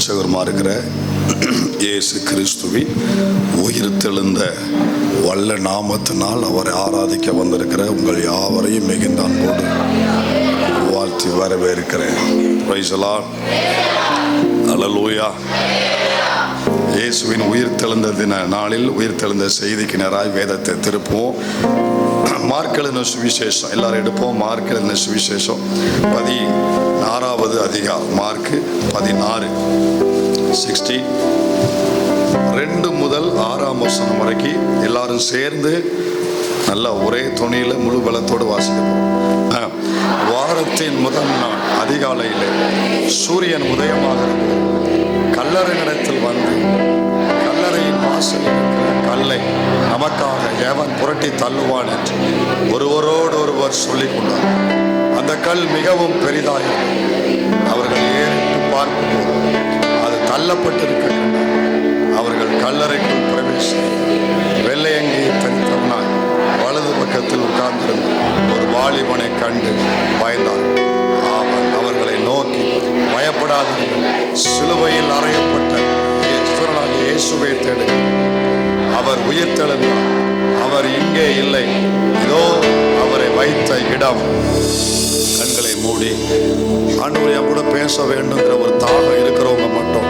இரட்சகருமா இருக்கிற இயேசு கிறிஸ்துவின் உயிர்த்தெழுந்த வல்ல நாமத்தினால் அவரை ஆராதிக்க வந்திருக்கிற உங்கள் யாவரையும் மிகுந்த அன்போடு வாழ்த்தி வரவேற்கிறேன். Praise the lord. அல்லேலூயா. இயேசுவின் உயிர்த்தெழுந்த தின நாளில் உயிர்த்தெழுந்த செய்திக்கு நேராய் வேதத்தை திருப்புவோம். மார்க் எழுதின சுவிசேஷம் எல்லாரும் எடுப்போம். மார்க் எழுதின சுவிசேஷம் 16வது அதிகாரம். மார்க் 16 2 முதல் 6ஆம் வசனம் வரைக்கும் எல்லாரும் சேர்ந்து நல்ல ஒரே துணியில் முழு பலத்தோடு வாசிக்கிறோம். வாரத்தின் முதல் நாள் அதிகாலையில் சூரியன் உதயமாகிறது. கல்லறை இடத்தில் வந்து கல்லறையின் வாசல் இருக்கிற கல்லை நமக்காக எவன் புரட்டி தள்ளுவான் என்று ஒருவரோடு ஒருவர் சொல்லிக் கொண்டார். அந்த கல் மிகவும் பெரிதாயிற்று. அவர்கள் ஏறிட்டு பார்க்கும்போது அது தள்ளப்பட்டிருக்க அவர்கள் கல்லறைக்குள் பிரவேசி வெள்ளையங்கியை தனித்தவனாய் வலது பக்கத்தில் உட்கார்ந்திருந்த ஒரு வாலிபனை கண்டு பயந்தார். அவன் அவர்களை நோக்கி, பயப்படாதீர்கள், சிலுவையில் அறையப்பட்ட இயேசுவை தேடு, அவர் உயிர்த்தெழுந்தார், அவர் இங்கே இல்லை, இதோ அவரை வைத்த இடம். கண்களை மூடி ஆண்டவரே கூட பேச வேண்டுங்கிற ஒரு தாகம் இருக்கிறவங்க மட்டும்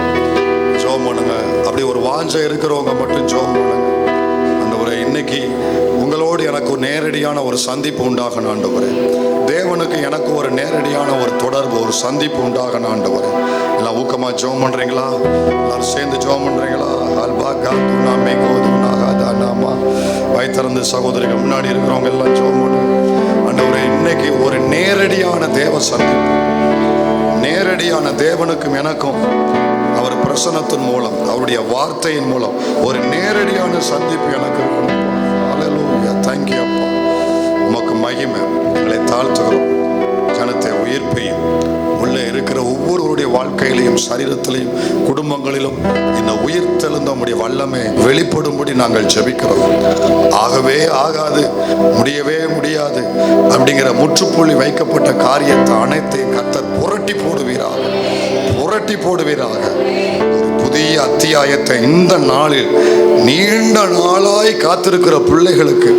ஜெபம் பண்ணுங்க. அப்படி ஒரு வாஞ்சை இருக்கிறவங்க மட்டும் ஜெபம் பண்ணுங்க. ஆண்டவரே, இன்னைக்கு உங்களோடு எனக்கு ஒரு நேரடியான ஒரு சந்திப்பு உண்டாகணும் ஆண்டவரே. தேவனுக்கு எனக்கு ஒரு நேரடியான ஒரு தொடர்பு, ஒரு சந்திப்பு உண்டாகணும் ஆண்டவரே. எல்லாம் ஊக்கமா ஜெபம் பண்றீங்களா? எல்லாரும் சேர்ந்து ஜெபம் பண்றீங்களா? வைத்திறந்து சகோதரிகள் முன்னாடி இருக்கிறவங்க எல்லாம் ஜெபம் பண்ணுங்க. ஆண்டவரே, இன்னைக்கு ஒரு நேரடியான தேவ சந்திப்பு, நேரடியான தேவனுக்கும் எனக்கும் அவர் பிரசன்னத்தின் மூலம், அவருடைய வார்த்தையின் மூலம் ஒரு நேரடியான சந்திப்பு எனக்கு இருக்கணும். அல்லேலூயா. தேங்க்யூ அப்பா, உமக்கு மகிமை. எங்களை தாழ்த்துகிறோம். ஜனத்தை உயிர்ப்பையும் உள்ளே இருக்கிற ஒவ்வொருவருடைய வாழ்க்கையிலையும் சரீரத்திலையும் குடும்பங்களிலும் இந்த உயிர்த்தெழுந்த நம்முடைய வல்லமை வெளிப்படும்படி நாங்கள் ஜெபிக்கிறோம். ஆகவே ஆகாது, முடியவே முடியாது அப்படிங்கிற முற்றுப்புள்ளி வைக்கப்பட்ட காரியத்தை அனைத்தையும் கர்த்தர் புரட்டி போடுவீராக, புரட்டி போடுவீராக. புதிய அத்தியாயத்தை இந்த நாளில் நீண்ட நாளாய் காத்திருக்கிற பிள்ளைகளுக்கு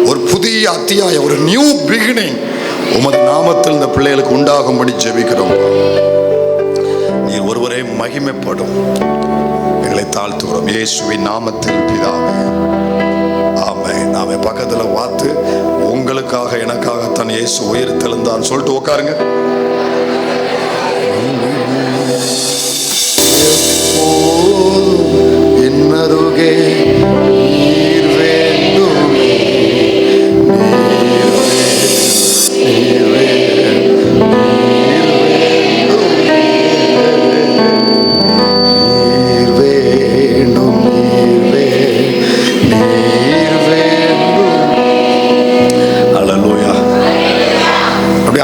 ஒரு புதிய அத்தியாயம், ஒரு நியூ பிகினிங் உமது நாமத்தில் இந்த பிள்ளைகளுக்கு உண்டாகும்படி ஜெபிக்கிறோம். நீ ஒருவரே மகிமைப்படும். எங்களை தாழ்த்துகிறோம் இயேசுவின் நாமத்தில் பிதாவே, ஆமென். நாம பக்கத்துல பார்த்து உங்களுக்காக எனக்காகத்தான் இயேசு உயிர்த்தெழுந்தான்னு சொல்லிட்டு உட்காருங்க. என்னருகே நீர் வேண்டுமே,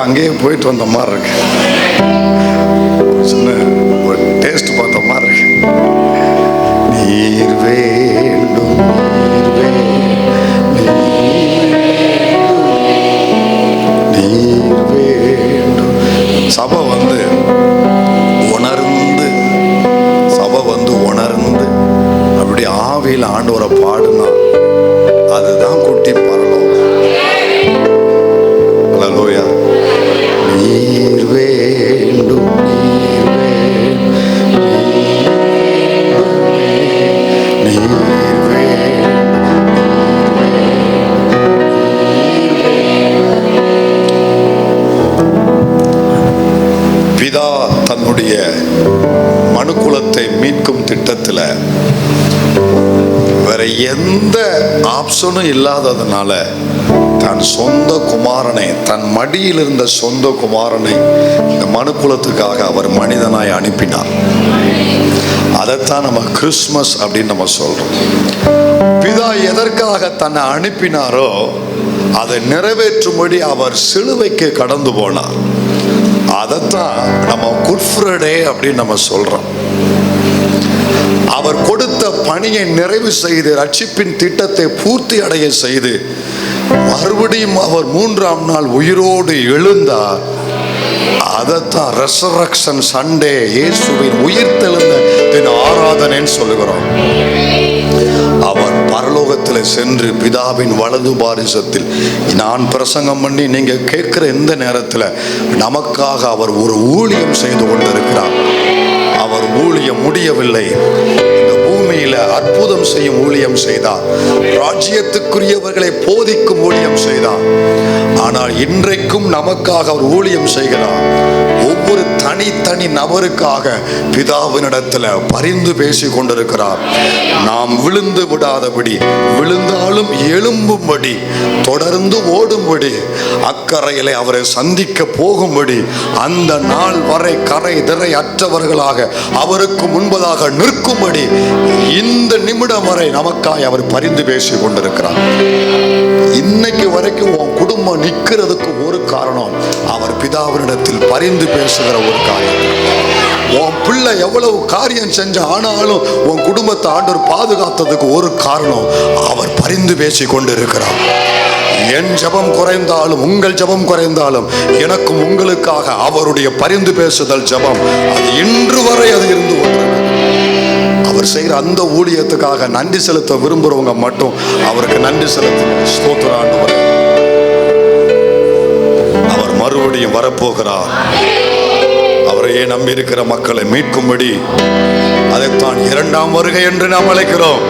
அங்கேயே போயிட்டு வந்த மாதிரி இருக்கு. சின்ன ஒரு டேஸ்ட் பார்த்த மாதிரி இருக்கு. நீர் வேண்டும், நீர் வேண்டும். சபை வந்து உணர்ந்து, சபை வந்து உணர்ந்து அப்படி ஆவியில் ஆண்டவரை பாடுனா அதுதான் குட்டி பரலோகம். அல்லேலூயா. நீர் வேண்டும், பிதா தன்னுடைய மனுக்குலத்தை மீட்கும் திட்டத்தில் வேற எந்த ஆப்ஷனும் இல்லாததுனால தன் சொந்த குமாரனை, தன் மடியில் இருந்த சொந்த குமாரனை இந்த மனுக்குலத்துக்காக அவர் மனிதனாய் அனுப்பினார். அதைத்தான் நம்ம கிறிஸ்மஸ் அப்படின்னு நம்ம சொல்றோம். பிதா எதற்காக தன்னை அனுப்பினாரோ அதை நிறைவேற்றும்படி அவர் சிலுவைக்கு கடந்து போனார். அதைத்தான் நம்ம குட் ஃப்ரைடே அப்படின்னு நம்ம சொல்றோம். அவர் கொடுத்த பணியை நிறைவு செய்து ரட்சிப்பின் திட்டத்தை பூர்த்தி அடைய செய்து மறுபடியும் அவர் 3ஆம் நாள் உயிரோடு எழுந்தார். அதைத்தான் ரெசரக்ஷன் சண்டே, இயேசுவின் உயிர்த்தெழுந்த ஆராதனைன்னு சொல்லுகிறோம். அவர் பரலோகத்தில் சென்று பிதாவின் வலது பாரிசத்தில், நான் பிரசங்கம் பண்ணி நீங்க கேட்கிற இந்த நேரத்தில் நமக்காக அவர் ஒரு ஊழியம் செய்து கொண்டிருக்கிறார். அவர் ஊழியம் முடியவில்லை. இந்த பூமியில அற்புதம் செய்யும் ஊழியம் செய்தார், ராஜ்யத்துக்குரியவர்களை போதிக்கும் ஊழியம் செய்தார். ஆனால் இன்றைக்கும் நமக்காக அவர் ஊழியம் செய்கிறார். ஒவ்வொரு தனி நபருக்காக பிதாவினிடத்தில் பரிந்து பேசி கொண்டிருக்கிறார். நாம் விழுந்து விடாதபடி, விழுந்தாலும் எழும்பும்படி, தொடர்ந்து ஓடும்படி, அக்கறையிலே அவரை சந்திக்க போகும்படி, அந்த நாள் வரை கரை திரை அற்றவர்களாக அவருக்கு முன்பதாக நிற்கும்படி இந்த நிமிடம் வரை நமக்காக அவர் பரிந்து பேசி கொண்டிருக்கிறார். இன்னைக்கு வரைக்கும் உன் குடும்பம் நிற்கிறதுக்கு ஒரு காரணம், அவர் பிதாவினிடத்தில் பரிந்து பேசுகிற ஒரு காரியம். உன் பிள்ளை எவ்வளவு காரியம் செஞ்ச ஆனாலும் உன் குடும்பத்தை ஆண்டவர் பாதுகாத்ததுக்கு ஒரு காரணம், அவர் பரிந்து பேசி கொண்டிருக்கிறார். என் ஜெபம் குறைந்தாலும், உங்கள் ஜெபம் குறைந்தாலும், எனக்கும் உங்களுக்காக அவருடைய பரிந்து பேசுதல் ஜெபம், அது இன்று வரை அது இருந்து கொண்டிருக்கிறது. அவர் செய்கிற அந்த ஊழியத்துக்காக நன்றி செலுத்த விரும்புறவங்க மட்டும் அவருக்கு நன்றி செலுத்துங்க. ஸ்தோத்திரம் ஆண்டவரே. அவர் மறுபடியும் வரப்போகிறார். அவரையே நம்பி இருக்கிற மக்களை மீட்கும்படி, அதைத்தான் இரண்டாம் வருகை என்று நாம் அழைக்கிறோம்.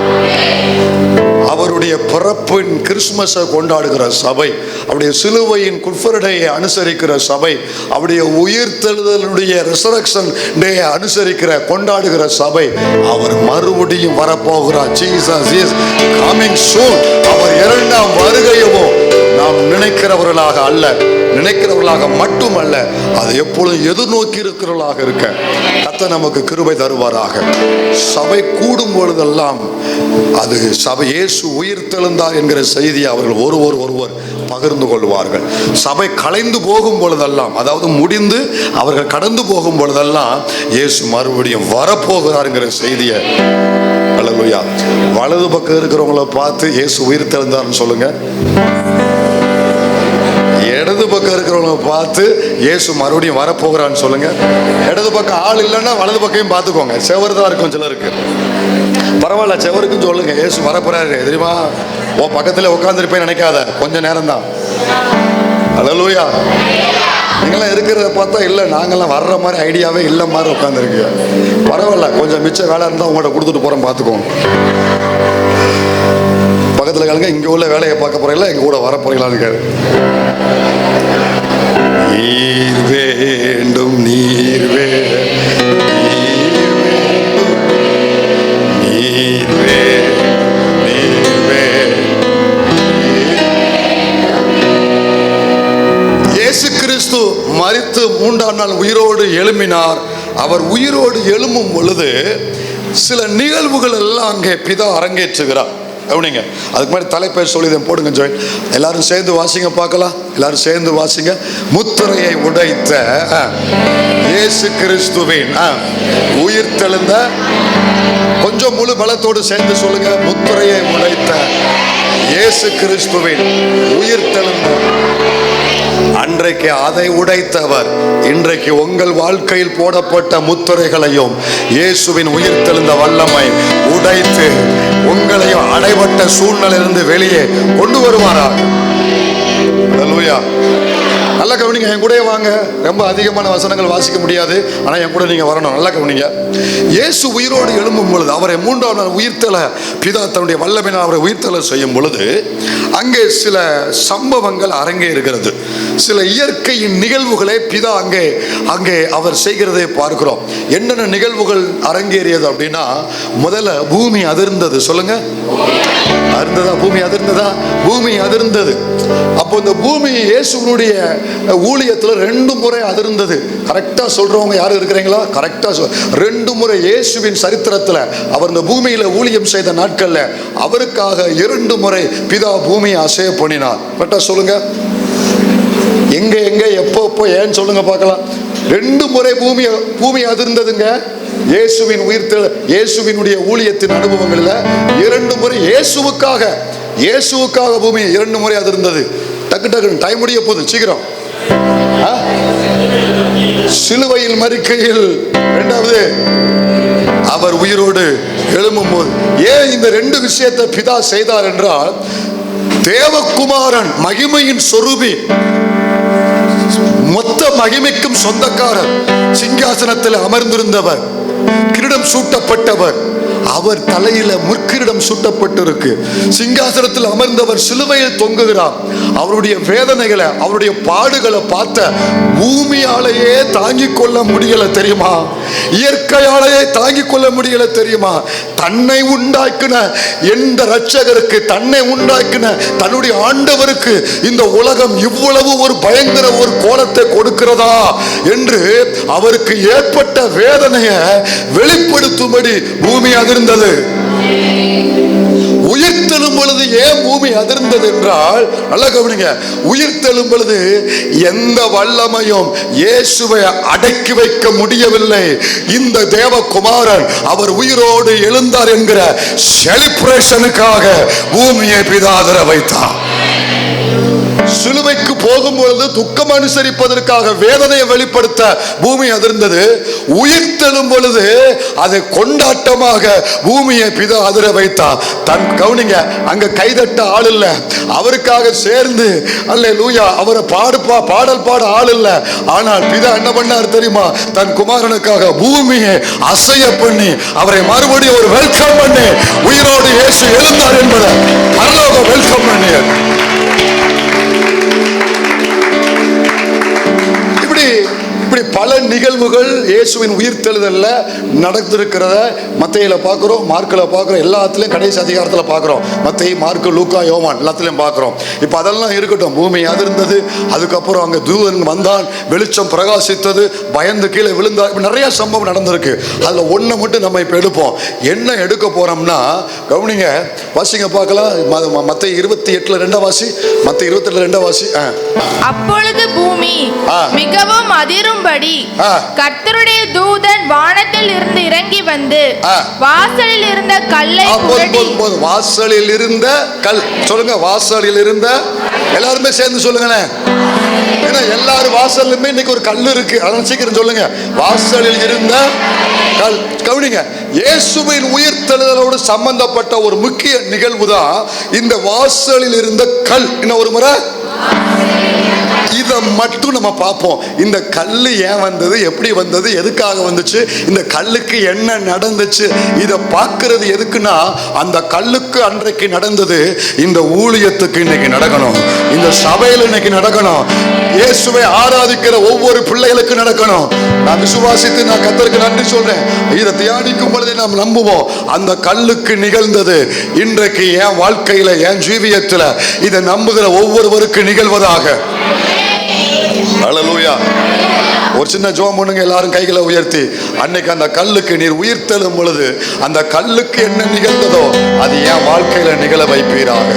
அவருடைய பிறப்பின் கிறிஸ்துமஸை கொண்டாடுகிற சபை, அவருடைய சிலுவையின் குஃபர்டேயை அனுசரிக்கிற சபை, அவருடைய உயிர்த்தெழுதலுடைய ரெசரக்ஷன் டேயை அனுசரிக்கிற கொண்டாடுகிற சபை, அவர் மறுபடியும் வரப்போகிறார். Jesus is coming soon. அவர் இரண்டாம் வருகையவும் நாம் நினைக்கிறவர்களாக அல்ல, நினைக்கிறவர்களாக மட்டுமல்ல, அதை எப்பொழுதும் எதிர்நோக்கி இருக்கிறவர்களாக இருக்க கர்த்தர் நமக்கு கிருபை தருவாராக. சபை கூடும் பொழுதெல்லாம் அது சபை இயேசு உயிர்த்தெழுந்தார் என்கிற செய்தியை அவர்கள் ஒருவர் பகிர்ந்து கொள்வார்கள். சபை கலைந்து போகும் பொழுதெல்லாம், அதாவது முடிந்து அவர்கள் கடந்து போகும் பொழுதெல்லாம் இயேசு மறுபடியும் வரப்போகிறார் என்கிற செய்தியை, அல்லேலூயா. வலது பக்கம் இருக்கிறவங்களை பார்த்து இயேசு உயிர்த்தெழுந்தார்னு சொல்லுங்க. இடது பக்கம் இருக்கிறவங்க பார்த்து இயேசு மறுபடியும் வரப்போகிறான்னு சொல்லுங்க. இடது பக்கம் ஆள் இல்லைன்னா வலது பக்கம் பார்த்துக்கோங்க. செவர் தான் இருக்கும் சிலருக்கு, பரவாயில்ல செவருக்கும் சொல்லுங்க இயேசு வரப்போறாரு தெரியுமா. உன் பக்கத்துல உட்காந்துருப்பேன்னு நினைக்காத, கொஞ்ச நேரம் தான். அல்லேலூயா. நீங்களாம் இருக்கிறத பார்த்தா இல்லை, நாங்கெல்லாம் வர்ற மாதிரி ஐடியாவே இல்லை மாதிரி உட்காந்துருக்கீங்க. பரவாயில்ல, கொஞ்சம் மிச்ச வேலை இருந்தால் உங்கள்கிட்ட கொடுத்துட்டு போகிறோம், பார்த்துக்கோங்க. பக்கத்தில் கேளுங்க, இங்கே உள்ள வேலையை பார்க்க போறீங்களா, எங்க கூட வர போறீங்களான்னு கேளு. நீர் வேண்டும், நீர் இயேசு கிறிஸ்து மரித்து மூன்றாம் நாள் உயிரோடு எழும்பினார். அவர் உயிரோடு எழும்பும் பொழுது சில நிகழ்வுகள் எல்லாம் அங்கே பிதா அரங்கேற்றுகிறார். கவனிங்க. அதுக்கு மாதிரி தலைப்பை சொல்லி இதை போடுங்க ஜோய். எல்லாரும் சேர்ந்து வாசிங்க பார்க்கலாம். எல்லாரும் சேர்ந்து வாசிங்க. முத்திரையை உடைத்த இயேசு கிறிஸ்துவின் உயிர்த்தெழுந்த, கொஞ்சம் முழு பலத்தோடு சேர்ந்து சொல்லுங்க. முத்திரையை உடைத்த இயேசு கிறிஸ்துவின் உயிர்த்தெழுந்த, அன்றைக்கு அதை உடைத்தவர் இன்றைக்கு உங்கள் வாழ்க்கையில் போடப்பட்ட முத்திரைகளையும் இயேசுவின் உயிர்த்தெழுந்த வல்லமை உடைத்து உங்களையும் அடைபட்ட சூழ்நிலையிலிருந்து வெளியே கொண்டு வருவாராக. அல்லேலூயா. நல்லா கவனிங்க, என் கூட வாங்க. ரொம்ப அதிகமான வசனங்கள் வாசிக்க முடியாது, ஆனால் என் கூட நீங்க வரணும். நல்லா கவனிங்க. இயேசு உயிரோடு எழும்பும் பொழுது, அவரை மூன்றாம் நாள் உயிர்த்தெழ பிதா தன்னுடைய வல்லமையினால் அவரை உயிர்த்தெழ செய்யும் பொழுது அங்கே சில சம்பவங்கள் அரங்கேறுகிறது. சில இயற்கையின் நிகழ்வுகளை பிதா அங்கே அவர் செய்கிறதை பார்க்கிறோம். என்னென்ன நிகழ்வுகள் அரங்கேறியது அப்படின்னா, முதல்ல பூமி அதிர்ந்தது. சொல்லுங்க, அதிர்ந்ததா? பூமி அதிர்ந்ததா? பூமி அதிர்ந்தது. அப்போ இந்த பூமி இயேசுனுடைய ஊழியத்துல 2 முறை அதிர்ந்தது. கரெக்டா சொல்றவங்க யாரும் இருக்கிறீங்களா? கரெக்டா 2 முறை இயேசுவின் சரித்திரத்துல, அவர் இந்த பூமியில ஊழியம் செய்த நாட்கள்ல அவருக்காக 2 முறை பிதா பூமியை அசைய பண்ணினார். கரெக்டா சொல்லுங்க. எங்க எப்போ ஏன்னு சொல்லுங்க பார்க்கலாம். 2 முறை பூமி அதிர்ந்ததுங்க. இயேசுவின் உயிர்த்தெழு, இயேசுவினுடைய ஊழியத்தின் அனுபவங்கள்ல 2 முறை இயேசுவுக்காக பூமி 2 முறை அதிர்ந்தது. டக்கு டைம் முடிய போகுது, சீக்கிரம். சிலுவையில் மரிக்கையில், இரண்டாவது அவர் உயிரோடு எழும்பும் போது. ஏன் இந்த ரெண்டு விஷயத்தை பிதா செய்தார் என்றால், தேவகுமாரன் மகிமையின் சொரூபி, மொத்த மகிமைக்கும் சொந்தக்காரர், சிங்காசனத்தில் அமர்ந்திருந்தவர், கிரீடம் சூட்டப்பட்டவர், அவர் தலையில முற்கிரீடம் சூட்டப்பட்டிருக்கு. சிங்காசனத்தில் அமர்ந்தவர் சிலுவையில் தொங்குகிறார். அவருடைய வேதனைகளை, அவருடைய பாடுகளை பார்த்த பூமியாலேயே தாங்கிக் கொள்ள முடியல தெரியுமா? இயற்கையாலேயே தாங்கிக் கொள்ள முடியல தெரியுமா? தன்னை உண்டாக்கின எந்த இரட்சகருக்கு, தன்னை உண்டாக்கின தன்னுடைய ஆண்டவருக்கு இந்த உலகம் இவ்வளவு ஒரு பயங்கர ஒரு கோலத்தை கொடுக்கிறதா என்று அவருக்கு ஏற்பட்ட வேதனையை வெளிப்படுத்தும்படி பூமி அதிர்ந்தது. உயிர்த்தெழும் பொழுது ஏன் பூமி அதிர்ந்தது என்றால், நல்லா கவனிங்க, உயிர்த்தெழும் பொழுது எந்த வல்லமையும் இயேசுவை அடக்கி வைக்க முடியவில்லை. இந்த தேவகுமாரன் அவர் உயிரோடு எழுந்தார் என்கிற செலிப்ரேஷனுக்காக பூமியை பிதாதர வைத்தார். சிலுவைக்கு போகும் பொழுது துக்கம் அனுசரிப்பதற்காக வேதனையை வெளிப்படுத்த பூமி அதிர்ந்தது. உயிர்த்தெழும் பொழுது அதை கொண்டாட்டமாக பூமியை பிதா அதிர வைத்தார். தன் கவுனிங்க, அங்க கைதட்ட ஆள் இல்ல, அவருக்காக சேர்ந்து அல்லேலூயா அவரை பாடல் பாட ஆள் இல்ல. ஆனால் பிதா என்ன பண்ணார் தெரியுமா? தன் குமாரனுக்காக பூமியை அசைய பண்ணி அவரை மறுபடியும் ஒரு வெல்கம் பண்ணி, உயிரோடு இயேசு எழுந்தார் என்பதை பரலோக வெல்கம் பண்ணியார். இப்படி பல நிகழ்வுகள் இயேசுவின் உயிர்த்தெழுதல்ல நடந்திருக்கிறத மத்தேயில பார்க்கிறோம், மார்க்ல பார்க்கிறோம், எல்லாத்துலயும் கடைசி அதிகாரத்தில் பார்க்கிறோம். மத்தேயு, மார்க்கு, லூக்கா, யோவான் எல்லாத்துலயும் பார்க்கிறோம். இப்ப அதெல்லாம் இருக்கட்டும், பூமி அதிர்ந்தது. அதுக்கப்புறம் அங்க தூதன் வந்தான், வெளிச்சம் பிரகாசித்தது, பயந்து கீழே விழுந்தார். இப்ப நிறைய சம்பவம் நடந்திருக்கு. அதுல ஒன்றை மட்டும் நம்ம இப்ப எடுப்போம். என்ன எடுக்க போறோம்னா, கவனிங்க, வாசிங்க பார்க்கலாம். மத்தேயு 28:2 வாசி. மத்தேயு 28:2 வாசி. அப்பொழுது பூமி மிகவும் அதிரும்படி கர்த்தருடைய தூதன் வானத்தில் இருந்து இறங்கி வந்து வாசலில் இருந்த கல்லை புரட்டி. வாசலில் இருந்த கல் சொல்லுங்க. வாசலில் இருந்த, எல்லாருமே சேர்ந்து சொல்லுங்களேன். ஏன்னா எல்லாரும் வாசல்லுமே இன்னைக்கு ஒரு கல் இருக்கு, அதனால சீக்கிரம் சொல்லுங்க. வாசலில் இருந்த கல். கவனிங்க, இயேசுவின் உயிர்த்தெழுதலோடு சம்பந்தப்பட்ட ஒரு முக்கிய நிகழ்வு தான் இந்த வாசலில் இருந்த கல். இன்னும் ஒரு முறை இதை மட்டும் நம்ம பார்ப்போம். இந்த கல்லு ஏன் வந்தது, எப்படி வந்தது, எதுக்காக வந்துச்சு, இந்த கல்லுக்கு என்ன நடந்துச்சு, இதை பார்க்கிறது எதுக்குன்னா, அந்த கல்லுக்கு அன்றைக்கு நடந்தது இந்த ஊழியத்துக்கு இன்னைக்கு நடக்கணும், இந்த சபையில் இன்னைக்கு நடக்கணும், இயேசுவை ஆராதிக்கிற ஒவ்வொரு பிள்ளைகளுக்கு நடக்கணும். நான் விசுவாசித்து நான் கர்த்தருக்கு நன்றி சொல்றேன். இதை தியானிக்கும் பொழுது நாம் நம்புவோம், அந்த கல்லுக்கு நிகழ்ந்தது இன்றைக்கு என் வாழ்க்கையில, என் ஜீவியத்தில் இதை நம்புகிற ஒவ்வொருவருக்கு நிகழ்வதாக. ஹல்லேலூயா. ஒரு சின்ன ஜெபம் பண்ணுங்க, எல்லாரும் கைகளை உயர்த்தி. அன்னைக்கு அந்த கல்லுக்கு நீர் உயிர்த்தெழும் பொழுது அந்த கல்லுக்கு என்ன நிகழ்ந்ததோ அது என் வாழ்க்கையில நிகழ வைப்பீராக,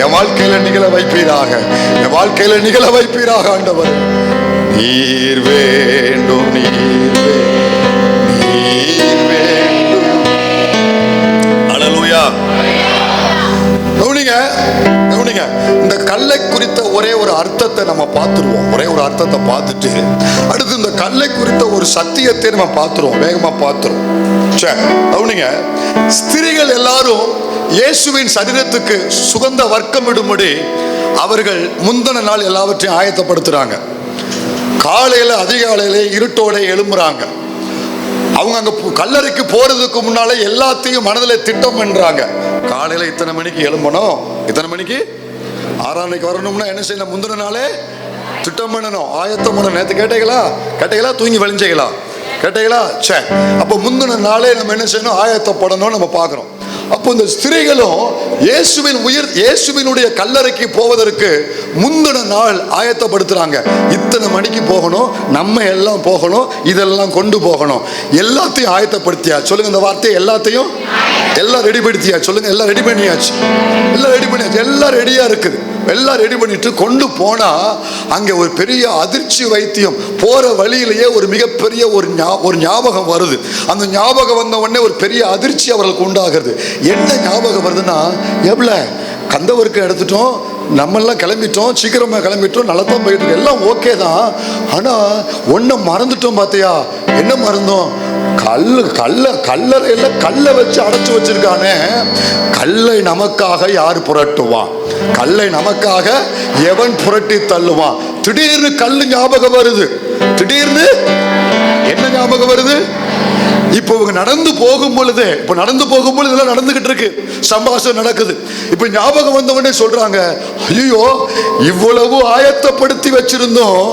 என் வாழ்க்கையில நிகழ வைப்பீராக, என் வாழ்க்கையில நிகழ வைப்பீராக. ஆண்டவர் நீர் வேண்டும், நீர் வேண்டும். ஹல்லேலூயா. கவனிங்க, கவனிங்க, இந்த கல்லை குறித்த ஒரே ஒரு அர்த்தத்தை நம்ம பார்த்துருவோம். ஒரே ஒரு அர்த்தத்தை பார்த்துட்டு அடுத்து இந்த கல்லை குறித்த ஒரு சத்தியத்தை நம்ம பார்த்துருவோம், வேகமா பார்த்துருவோம். சரி, கவனிங்க, ஸ்திரீகள் எல்லாரும் இயேசுவின் சரீரத்துக்கு சுகந்த வர்க்கம் இடும்படி அவர்கள் முந்தின நாள் எல்லாவற்றையும் ஆயத்தப்படுத்துறாங்க. காலையில அதிகாலையில இருட்டோட எழும்புறாங்க. அவங்க அங்க கல்லறைக்கு போறதுக்கு முன்னாலே எல்லாத்தையும் மனதில் திட்டம் பண்றாங்க. காலையில இத்தனை மணிக்கு எழும்பணும், இத்தனை மணிக்கு 6 மணிக்கு வரணும்னா என்ன செய்யணும், முந்தின நாளே திட்டம் பண்ணணும், ஆயத்தம் பண்ணணும். நேற்று கேட்டீங்களா தூங்கி வழிஞ்சீங்களா, கேட்டீங்களா? சரி, அப்போ முந்தின நாளே நம்ம என்ன செய்யணும், ஆயத்தப்படணும் நம்ம பார்க்குறோம். அப்போ இந்த ஸ்திரீகளும் இயேசுவினுடைய கல்லறைக்கு போவதற்கு முந்தின நாள் ஆயத்தப்படுத்துறாங்க. இத்தனை மணிக்கு போகணும், நம்ம எல்லாம் போகணும், இதெல்லாம் கொண்டு போகணும், எல்லாத்தையும் ஆயத்தப்படுத்தியா சொல்லுங்க. இந்த வார்த்தையை எல்லாத்தையும் எல்லாம் ரெடி படுத்தியா சொல்லுங்க. எல்லாம் ரெடி பண்ணியாச்சு, எல்லாம் ரெடி பண்ணியாச்சு, எல்லாம் ரெடியா இருக்குது. எல்லாம் ரெடி பண்ணிட்டு கொண்டு போனா அங்கே ஒரு பெரிய அதிர்ச்சி வைத்தியம். போற வழியிலேயே ஒரு மிகப்பெரிய ஒரு ஞாபகம் வருது. அந்த ஞாபகம் வந்த உடனே ஒரு பெரிய அதிர்ச்சி அவர்களுக்கு உண்டாகிறது. என்ன ஞாபகம் வருதுன்னா, எவ்வளோ கந்தவருக்கு எடுத்துட்டோம், நம்மெல்லாம் கிளம்பிட்டோம், சீக்கிரமா கிளம்பிட்டோம், நல்லா தான் போயிட்டு இருக்கு, எல்லாம் ஓகே தான். ஆனா ஒன்ன மறந்துட்டோம். பார்த்தியா? என்ன மறந்தோம்? கல்லறையில கல்லை வச்சு அடைச்சு வச்சிருக்கானே. கல்லை நமக்காக யார் புரட்டுவான்? கல்லை நமக்காக எவன் புரட்டி தள்ளுவான்? திடீர்னு கல்லு ஞாபகம் வருது. திடீர்னு என்ன ஞாபகம் வருது? இப்போ இவங்க நடந்து போகும் பொழுது, இப்போ நடந்து போகும் பொழுது இதெல்லாம் நடந்துகிட்டு இருக்கு, சம்பாஷணம் நடக்குது. இப்போ ஞாபகம் வந்தவொடனே சொல்றாங்க, ஐயோ இவ்வளவு ஆயத்தப்படுத்தி வச்சிருந்தோம்,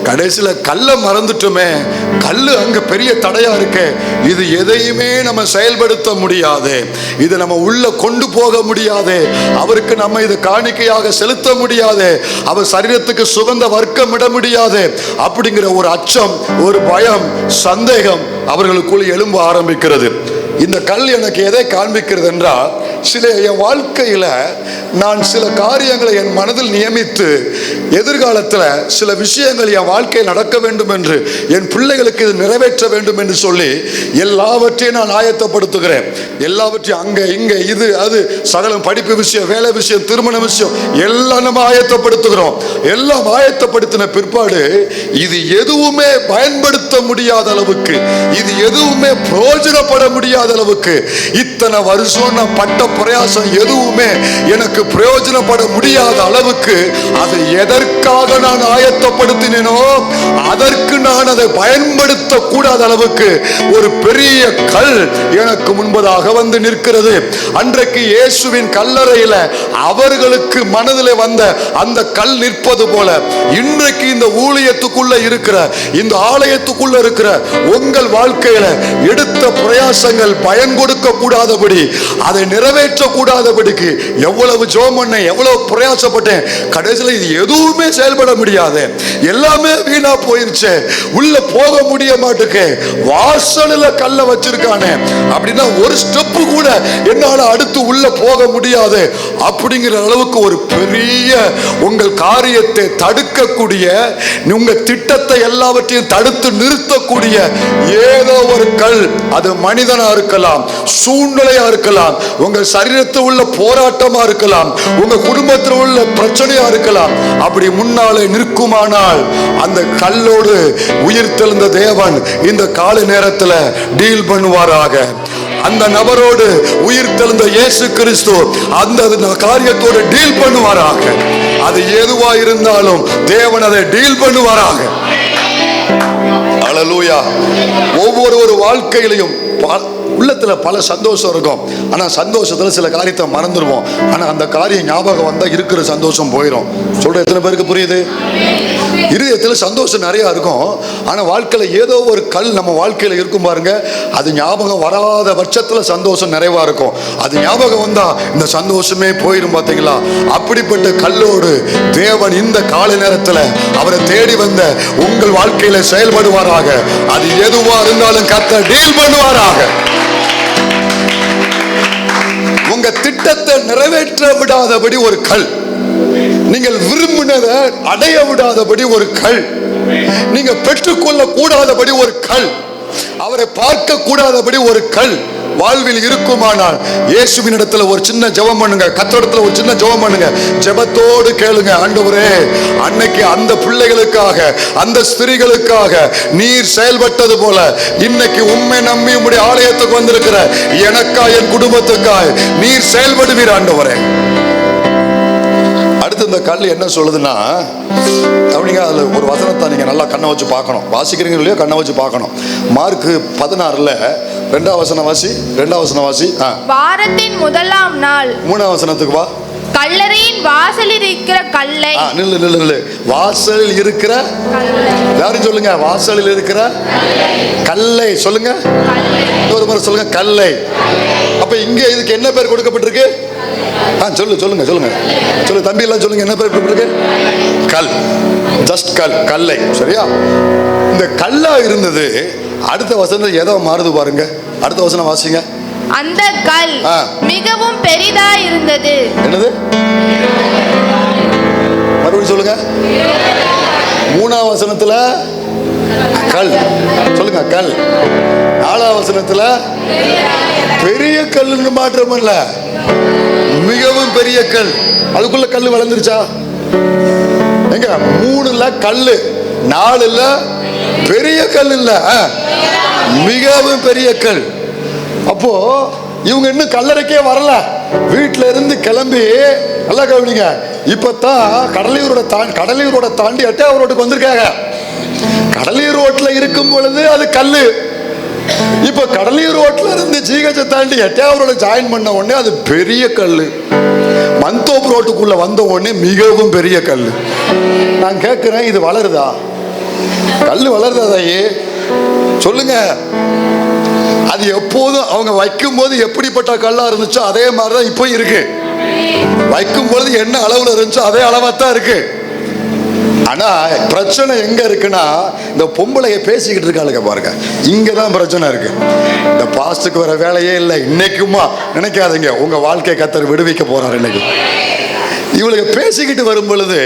கடைசியில கல்லை மறந்துட்டோமே, கல்லு அங்க பெரிய தடையா இருக்கு, இது எதையுமே நம்ம செயல்படுத்த முடியாது, இது நம்ம உள்ள கொண்டு போக முடியாது, அவருக்கு நம்ம இதை காணிக்கையாக செலுத்த முடியாது, அவர் சரீரத்துக்கு சுகந்த வர்க்கம் இட முடியாது அப்படிங்கிற ஒரு அச்சம், ஒரு பயம், சந்தேகம் அவர்களுக்குள் எழும்ப ஆரம்பிக்கிறது. இந்த கல் எனக்கு எதை காண்பிக்கிறது என்றால், சில என் வாழ்க்கையில நான் சில காரியங்களை என் மனதில் நியமித்து எதிர்காலத்தில் சில விஷயங்கள் என் வாழ்க்கையில் நடக்க வேண்டும் என்று, என் பிள்ளைகளுக்கு இது நிறைவேற்ற வேண்டும் என்று சொல்லி எல்லாவற்றையும் நான் ஆயத்தப்படுத்துகிறேன். எல்லாவற்றையும் அங்க இங்க இது அது சகலம், படிப்பு விஷயம், வேலை விஷயம், திருமண விஷயம் எல்லாம் நம்ம ஆயத்தப்படுத்துகிறோம். எல்லாம் ஆயத்தப்படுத்தின பிற்பாடு இது எதுவுமே பயன்படுத்த முடியாத அளவுக்கு, இது எதுவுமே பிரயோஜனப்பட முடியாத அளவுக்கு, இத்தனை வருஷம் நான் பட்ட பிரயாசம் எதுவுமே எனக்கு பிரயோஜனப்பட முடியாத அளவுக்கு, அதை எதற்காக நான் ஆயத்தப்படுத்தினேனோ அதற்கு நான் அதை பயன்படுத்த கூடாத அளவுக்கு ஒரு பெரிய கல் எனக்கு முன்பதாக வந்து நிற்கிறது. அன்றைக்கு இயேசுவின் கல்லறையில அவர்களுக்கு மனதில் வந்த அந்த கல் நிற்பது போல, இன்றைக்கு இந்த ஊழியத்துக்குள்ள இருக்கிற, இந்த ஆலயத்துக்குள்ள இருக்கிற உங்கள் வாழ்க்கையில எடுத்த பிரயாசங்கள் பயன் கொடுக்க கூடாதபடி, அதை நிறைவேற்ற கூடாதபடிக்கு எவ்வளவு ஜெபம் பண்ணேன், எவ்வளவு பிரயாசப்பட்டேன், கடைசியில் இது எதுவுமே செயல்பட முடியாது, எல்லாமே வீணா போயிருச்சு, உள்ள போக முடிய மாட்டுக்கு, வாசல்ல கல்ல வச்சிருக்கானே அப்படின்னா ஒரு ஸ்டெப் கூட என்னால அடுத்து உள்ள போக முடியாது அப்படிங்கிற அளவுக்கு ஒரு பெரிய உங்கள் காரியத்தை தடுக்கக்கூடிய, உங்க திட்டத்தை எல்லாவற்றையும் தடுத்து நிறுத்தக்கூடிய ஏதோ ஒரு கல், அது மனிதனா இருக்கலாம், சூழ்நிலையா இருக்கலாம், உங்க சரீரத்தில் உள்ள போராட்டமா இருக்கலாம், உங்க குடும்பத்தில் உள்ள பிரச்சனையா இருக்கலாம், அப்படி முன்னாலே நிற்குமானால் அந்த கல்லோடு உயிர் தெழுந்த தேவன் இந்த கால நேரத்தில் டீல் பண்ணுவாராக. அந்த நபரோடு உயிர் தெழுந்த இயேசு கிறிஸ்து அந்த காரியத்தோடு டீல் பண்ணுவாராக. அது எதுவா இருந்தாலும் தேவன் அதை டீல் பண்ணுவாராக. அல்லேலூயா. ஒவ்வொரு வாழ்க்கையிலையும் உள்ளத்துல பல சந்தோஷம் இருக்கும், ஆனா சந்தோஷத்துல சில காரியத்தை மறந்துடுவோம். ஆனா அந்த காரியம் ஞாபகம் வந்தா இருக்கிற சந்தோஷம் போயிடும். சொல்ற எத்தனை பேருக்கு புரியுது? இருதயத்துல சந்தோஷம் நிறைய இருக்கும், ஆனா வாழ்க்கையில ஏதோ ஒரு கல் நம்ம வாழ்க்கையில இருக்கும் பாருங்க, அது ஞாபகம் வராத பட்சத்துல சந்தோஷம் நிறைவா இருக்கும். அது ஞாபகம் வந்தா இந்த சந்தோஷமே போயிடும். பாத்தீங்களா? அப்படிப்பட்ட கல்லோடு தேவன் இந்த கால நேரத்துல அவரை தேடி வந்த உங்கள் வாழ்க்கையில செயல்படுவாராக. அது எதுவா இருந்தாலும் கர்த்தர் டீல் பண்ணுவாராக. உங்க திட்டத்தை நிறைவேற்ற விடாதபடி ஒரு கல், நீங்கள் விரும்பினதை அடைய விடாதபடி ஒரு கல், நீங்க பெற்றுக்கொள்ள கூடாதபடி ஒரு கல், அவரை பார்க்க கூடாதபடி ஒரு கல் வாழ்வில் இருக்குமானால் இயேசுவின் இடத்துல ஒரு சின்ன ஜெபம் பண்ணுங்க, கர்த்தரிடத்துல ஒரு சின்ன ஜெபம் பண்ணுங்க, ஜெபத்தோடு கேளுங்க, ஆண்டவரே அன்னைக்கு அந்த பிள்ளைகளுக்காக, அந்த ஸ்திரீகளுக்காக நீர் செயல்பட்டது போல இன்னைக்கு உம்மை நம்பி உம்முடைய ஆலயத்துக்கு வந்திருக்கிற எனக்காய், என் குடும்பத்துக்காய் நீர் செயல்படுவீர் ஆண்டவரே. அடுத்து இந்த கல் என்ன சொல்லுதுன்னா, அப்படிங்க அதுல ஒரு வசனத்தை நீங்க நல்லா கண்ணை வச்சு பார்க்கணும். வாசிக்கிறீங்க இல்லையோ கண்ணை வச்சு பார்க்கணும். மார்க் 16 2ஆம் வசனம் வாசி. 2ஆம் வசனம் வாசி. வாரத்தின் முதலாம் நாள் 3ஆம் வசனத்துக்கு வா. கல்லறையின் வாசலில் இருக்கிற கல்லை. நில்லு. வாசலில் இருக்கிற, யாரும் சொல்லுங்க, வாசலில் இருக்கிற கல்லை சொல்லுங்க. ஒரு முறை சொல்லுங்க, கல்லை. அப்ப இங்க இதுக்கு என்ன பேர் கொடுக்கப்பட்டிருக்கு? சொல்லுங்க சொல்லு தம்பி எல்லாம் சொல்லுங்க, என்ன பேர் கொடுக்கப்பட்டிருக்கு? கல். ஜஸ்ட் கல், கல்லை. சரியா? இந்த கல்லா இருந்தது. அடுத்த வசனம் எதோ மாறுது பாருங்க. அடுத்த வசனம் வாசிங்க. அந்த கல் மிகவும் பெரிதா இருந்தது. என்னது? மறுபடியும் சொல்லுங்க. 3ஆம் வசனத்துல கல். சொல்லுங்க, கல். 4ஆம் வசனத்துல பெரிய கல்லுன்னு மாற்றம் இல்ல, மிகவும் பெரிய கல். அதுக்குள்ள கல் வளர்ந்துருச்சா? எங்க 3ல கல்லு, 4ல பெரிய கல் இல்ல, மிகவும் பெரிய கல். அப்போ இவங்க இன்னும் கல்லறைக்கே வரல, வீட்டுல இருந்து கிளம்பி, நல்லா கவனிங்க, இப்பதான் கடலையூரோட தாண்டி எட்டாவது ரோட்டுக்கு வந்திருக்காங்க. கடலையூர் ரோட்ல இருக்கும் பொழுது அது கல்லு. இப்ப கடலையூர் ரோட்ல இருந்து ஜிஹெச்சை தாண்டி எட்டாவது ரோட ஜாயின் பண்ண உடனே அது பெரிய கல்லு. மந்தோப்பு ரோட்டுக்குள்ள வந்த உடனே மிகவும் பெரிய கல்லு. நான் கேட்கிறேன், இது வளருதா? கல்லு வளருதா தாயே? சொல்லுங்க. அது எப்போதும் அவங்க வைக்கும் போது எப்படிப்பட்ட கல்லா இருந்துச்சோ அதே மாதிரிதான் இப்போ இருக்கு. வைக்கும் பொழுது என்ன அளவுல இருந்துச்சோ அதே அளவாத்தான் இருக்கு. ஆனா பிரச்சனை எங்க இருக்குன்னா, இந்த பொம்பளைய பேசிக்கிட்டு இருக்காளுங்க பாருங்க, இங்கதான் பிரச்சனை இருக்கு. இந்த பாஸ்டுக்கு வர வேலையே இல்லை இன்னைக்குமா நினைக்காதீங்க, உங்க வாழ்க்கை கர்த்தர் விடுவிக்க போறாரு இன்னைக்கு. இவளுக்கு பேசிக்கிட்டு வரும் பொழுது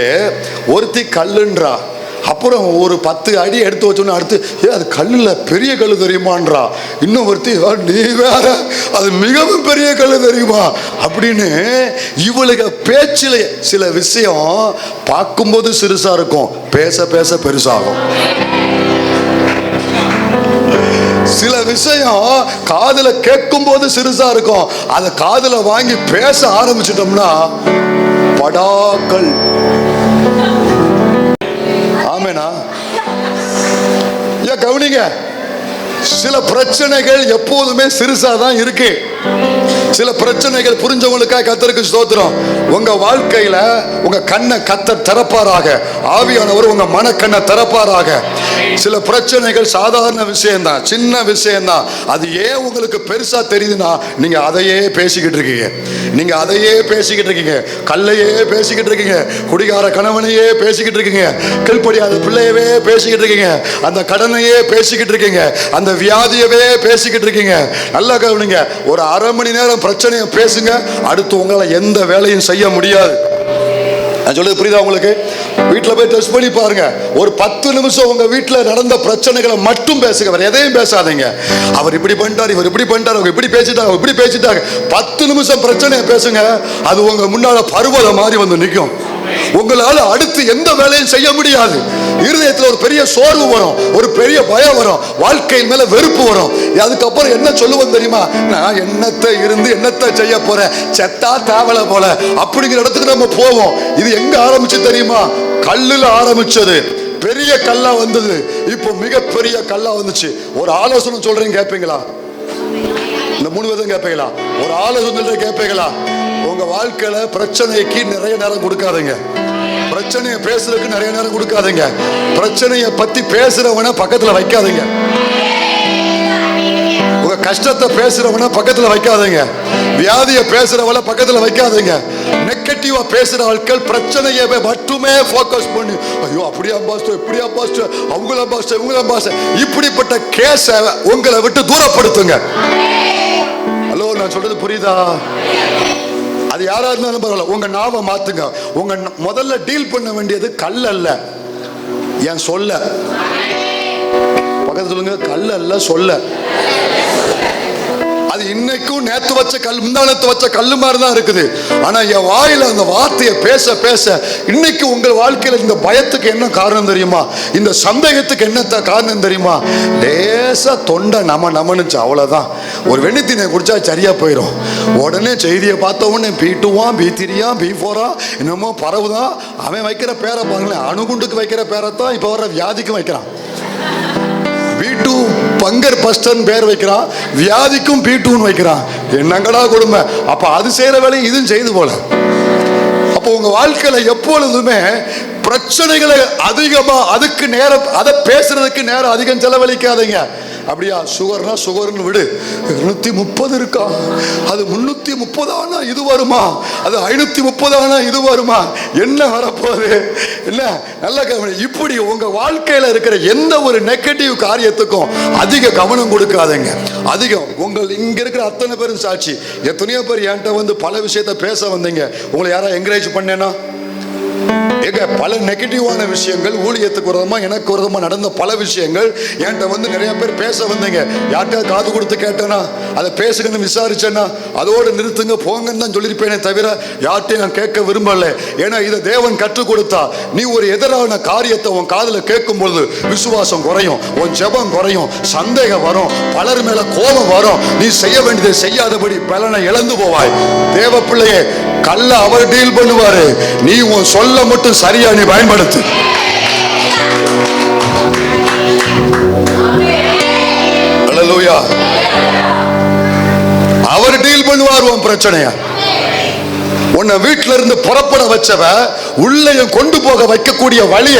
ஒருத்தி கல்லுன்றா, அப்புறம் ஒரு 10 அடி எடுத்து வச்சோன்னு அடுத்து அது கல்லுல பெரிய கல்லு தெரியுமான்றா. இன்னும் ஒருத்தி நீ வேற, அது மிகவும் பெரிய கல்லு தெரியுமா அப்படின்னு. இவளுக்கு பேச்சில் சில விஷயம் பார்க்கும்போது சிறுசா இருக்கும், பேச பேச பெருசாகும். சில விஷயம் காதுல கேட்கும் போது சிறுசா இருக்கும், அதை காதுல வாங்கி பேச ஆரம்பிச்சிட்டோம்னா படாக்கள். ஆமேனா? ஏன் கவனிங்க, சில பிரச்சனைகள் எப்போதுமே சிறுசா தான் இருக்கு. சில பிரச்சனைகள் புரிஞ்சவங்களுக்காக கர்த்தருக்கு ஸ்தோத்திரம். உங்க வாழ்க்கையில உங்க கண்ணை கர்த்தர் திறப்பாராக, ஆவியானவர் உங்க மனக்கண்ணை திறப்பாராக. சில பிரச்சனைகள் சாதாரண விஷயம்தான், சின்ன விஷயம்தான். அது ஏன் உங்களுக்கு பெருசா தெரியுதுன்னா, நீங்க அதையே பேசிக்கிட்டு இருக்கீங்க. நீங்க அதையே பேசிக்கிட்டு இருக்கீங்க, கல்லையே பேசிக்கிட்டு இருக்கீங்க, குடிகார கணவனையே பேசிக்கிட்டு இருக்கீங்க, கீழ்ப்படியாத பிள்ளையவே பேசிக்கிட்டு இருக்கீங்க, அந்த கடனையே பேசிக்கிட்டு இருக்கீங்க, அந்த வியாதியவே பேசிக்கிட்டு இருக்கீங்க. நல்லா கவனிங்க, ஒரு அரை மணி நேரம் பிரச்சனையை பேசுங்க, அடுத்து உங்களை எந்த வேலையும் செய்ய முடியாது. நான் சொல்றது புரியுதா உங்களுக்கு? வீட்டில் போய் டெஸ்ட் பண்ணி பாருங்க, ஒரு 10 நிமிஷம் உங்க வீட்டில் நடந்த பிரச்சனைகளை மட்டும் பேசுங்க, வேற எதையும் பேசாதீங்க. அவர் இப்படி பண்ணிட்டார், இவர் இப்படி பண்ணிட்டார், அவங்க இப்படி பேசிட்டாங்க, இப்படி பேசிட்டாங்க. 10 நிமிஷம் பிரச்சனையை பேசுங்க, அது உங்க முன்னால பருவதம் மாதிரி வந்து நிற்கும். உங்களால அடுத்து எந்த வேலையும் செய்ய முடியாது. இருதயத்தில் ஒரு பெரிய சோர்வு வரும், ஒரு பெரிய பயம் வரும், வாழ்க்கையின் மேல வெறுப்பு வரும். அதுக்கப்புறம் என்ன சொல்லுவோம் தெரியுமா? நான் என்னத்தை இருந்து என்னத்தை செய்ய போறேன், செத்தா தேவல போல அப்படிங்கிற இடத்துக்கு நம்ம போவோம். இது எங்க ஆரம்பிச்சு தெரியுமா? கல்லுல ஆரம்பிச்சது, பெரிய கல்லா வந்தது, இப்போ மிகப்பெரிய கல்லா வந்துச்சு. ஒரு ஆலோசனை சொல்றேன், கேட்பீங்களா? இந்த 3 பேரும் கேட்பீங்களா? ஒரு ஆலோசனை கேட்பீங்களா? உங்க வாழ்க்கையில பிரச்சனைக்கு நிறைய நேரம் கொடுக்காதீங்க, பிரச்சனையை பேசுறதுக்கு நிறைய நேரம் கொடுக்காதீங்க, பிரச்சனையை பத்தி பேசுறவன பக்கத்துல வைக்காதீங்க, உங்க கஷ்டத்தை பேசுறவன பக்கத்துல வைக்காதீங்க, வியாதிய பேசுறவள பக்கத்துல வைக்காதீங்க. நெகட்டிவா பேசுற ஆட்கள் பிரச்சனையை மட்டுமே போக்கஸ் பண்ணி, ஐயோ அப்படியா பாஸ்டர், இப்படியா பாஸ்டர், அவங்கள பாஸ்டர், இவங்கள பாஸ்டர், இப்படிப்பட்ட கேஸ உங்களை விட்டு தூரப்படுத்துங்க. ஹலோ, நான் சொல்றது புரியுதா? அது யாரா இருந்தாலும் பரவாயில்ல, உங்க நாவை மாத்துங்க. உங்க முதல்ல டீல் பண்ண வேண்டியது கல் அல்ல, என் சொல்ல. பக்கத்துல சொல்லுங்க, கல் அல்ல சொல்ல. அது இன்னைக்கும் நேத்து வச்ச கல், முந்தானத்து வச்ச கல்லு மாதிரி தான் இருக்குது. ஆனா என் வாயில அந்த வார்த்தையை பேச பேச, இன்னைக்கு உங்கள் வாழ்க்கையில இந்த பயத்துக்கு என்ன காரணம் தெரியுமா? இந்த சந்தேகத்துக்கு என்ன காரணம் தெரியுமா? லேசா தொண்டை நமனுச்சு, அவ்வளவுதான். ஒரு வெண்ணித்தினை குடிச்சா சரியா போயிடும். உடனே செய்தியை பார்த்த உடனே B2 B3 B4 என்னமோ பரவுதான். அவன் வைக்கிற பேரை பாருங்களேன், அணுகுண்டுக்கு வைக்கிற பேரைத்தான் இப்ப வர்ற வியாதிக்கும் வைக்கிறான். B2 பங்கர் பஸ்டர் பேர் வைக்கிறான், வியாதிக்கும் B2 வைக்கிறான். என்னங்கடா கொடுமை! அப்ப அது செய்யற வேலையை இதுவும் செய்து போல. அப்போ உங்க வாழ்க்கையில எப்பொழுதுமே பிரச்சனைகளை அதிகமா, அதுக்கு நேரம், அதை பேசுறதுக்கு நேரம் அதிகம் செலவழிக்காதீங்க. அப்படியா, சுகர்னா சுகர்னு விடு, 230 இருக்கா, அது 330 ஆனா இது வருமா, அது 530 ஆனா இது வருமா, என்ன வரப்போகுது, என்ன நல்ல கவனம். இப்படி உங்க வாழ்க்கையில இருக்கிற எந்த ஒரு நெகட்டிவ் காரியத்துக்கும் அதிக கவனம் கொடுக்காதீங்க. அதிகம் உங்கள் இங்க இருக்கிற அத்தனை பேரும் சாட்சி. எத்தனையோ பேர் என்கிட்ட வந்து பல விஷயத்த பேச வந்தீங்க, உங்களை யாரா என்கரேஜ் பண்ணேனா? பல நெகட்டிவான விஷயங்கள், ஊழியத்துக்கு விரோதமா எனக்கு விரோதமா நடந்த பல விஷயங்கள் என்கிட்ட வந்து நிறைய பேர் பேச வந்தீங்க. யார்கிட்ட காது கொடுத்து கேட்டேனா, அதை பேசுங்கன்னு விசாரிச்சேன்னா அதோடு நிறுத்துங்க போங்கன்னு தான் சொல்லியிருப்பேனே தவிர யார்கிட்டையும் நான் கேட்க விரும்பல. ஏன்னா இதை தேவன் கற்றுக் கொடுத்தா நீ ஒரு எதிரான காரியத்தை உன் காதுல கேட்கும் பொழுது விசுவாசம் குறையும், உன் ஜெபம் குறையும், சந்தேகம் வரும், பலர் மேல கோபம் வரும், நீ செய்ய வேண்டியதை செய்யாதபடி பலனை இழந்து போவாய். தேவ பிள்ளையே, கல்ல அவர் டீல் பண்ணுவாரு, நீ உன் சொல்ல மட்டும் சரியா நீ பயன்படுத்து. அல்லேலூயா. அவர் டீல் பண்ணுவார் உன் பிரச்சனையா. உன்னை வீட்டில இருந்து புறப்பட வச்சவ உள்ளே கொண்டு போக வைக்கக்கூடிய வழிய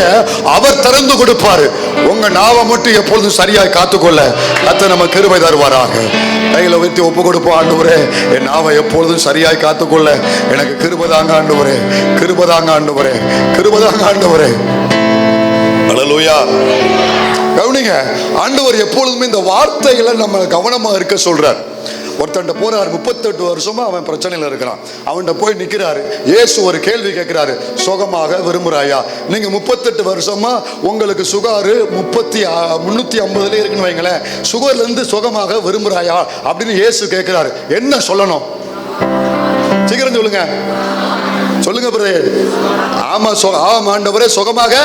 அவர் திறந்து கொடுப்பாரு. உங்க நாவை மட்டும் எப்பொழுதும் சரியாய் காத்துக்கொள்ள கர்த்தர் நம்ம கிருபை தருவாராக. கையில வைத்து ஒப்பு கொடுப்போம். ஆண்டவரே, என் நாவை எப்பொழுதும் சரியாய் காத்துக்கொள்ள எனக்கு கிருபைதாங்க ஆண்டவரே, கிருபைதாங்க ஆண்டவரே, கிருபைதாங்க ஆண்டவரே. அல்லேலூயா. கவனிங்க, ஆண்டவர் எப்பொழுதுமே இந்த வார்த்தைகளை நம்ம கவனமா இருக்க சொல்றார். ஒருத்தண்ட போறாரு, 38 வருஷமா அவன் பிரச்சனையில இருக்கிறான். அவன்கிட்ட போய் நிக்கிறாரு. இயேசு ஒரு கேள்வி கேட்கிறாரு, சுகமாக விரும்புறாயா? நீங்க 38 வருஷமா உங்களுக்கு சுகரு 350 இருக்குன்னு வைங்களேன், சுகர்ல இருந்து சுகமாக விரும்புறாயா அப்படின்னு இயேசு கேட்கிறாரு. என்ன சொல்லணும்? சீக்கிரம் சொல்லுங்க, சொல்லுங்க பிரதர். ஆமா, ஆமா ஆண்டவரே, சுகமாக.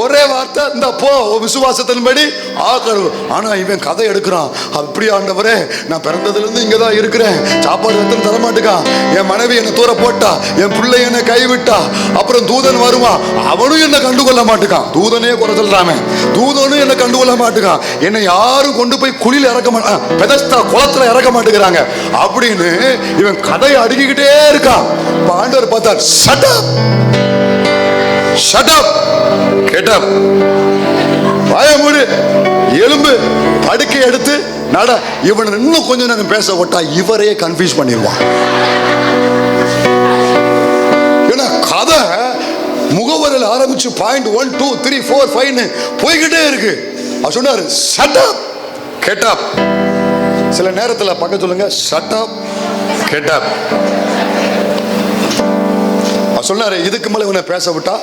ஒரே வார்த்தை, இந்த போ விசுவாசத்தின்படி ஆக்கணும். ஆனா இவன் கதை எடுக்கிறான். அப்படி ஆண்டவரே, நான் பிறந்ததுல இருந்து இங்கதான் இருக்கிறேன், சாப்பாடு எத்தனை தர மாட்டேக்கான், என் மனைவி என்னை தூர போட்டா, என் பிள்ளை என்னை கைவிட்டா, அப்புறம் தூதன் வருவான், அவனும் என்னை கண்டுகொள்ள மாட்டேக்கான். தூதனே குறை சொல்றாம, தூதனும் என்னை கண்டுகொள்ள மாட்டேக்கான், என்னை யாரும் கொண்டு போய் குழியில் இறக்க மாட்டான், பெதஸ்தா குளத்துல இறக்க மாட்டேங்கிறாங்க அப்படின்னு இவன் கதையை அடுக்கிக்கிட்டே இருக்கான். ஆண்டவர் பார்த்தார், shut up, shut up, get up, வாய மூடு, எலும்பு, படுக்கை எடுத்து நட. இவன் இன்னும் கொஞ்சம் நேரம் பேச விட்டா இவரையே கன்ஃபியூஸ் பண்ணிடுவான். ஏன்னா கதை முகவரில் ஆரம்பிச்சு பாயிண்ட் 1 2 3 4 5 போய்கிட்டே இருக்கு. அவர் சொன்னாரு, ஷட் அப், கெட் அப். சில நேரத்தில் பக்க சொல்லுங்க, ஷட் அப், கெட் அப். சொன்னாரு, இதுக்கு மேல இவனை பேச விட்டா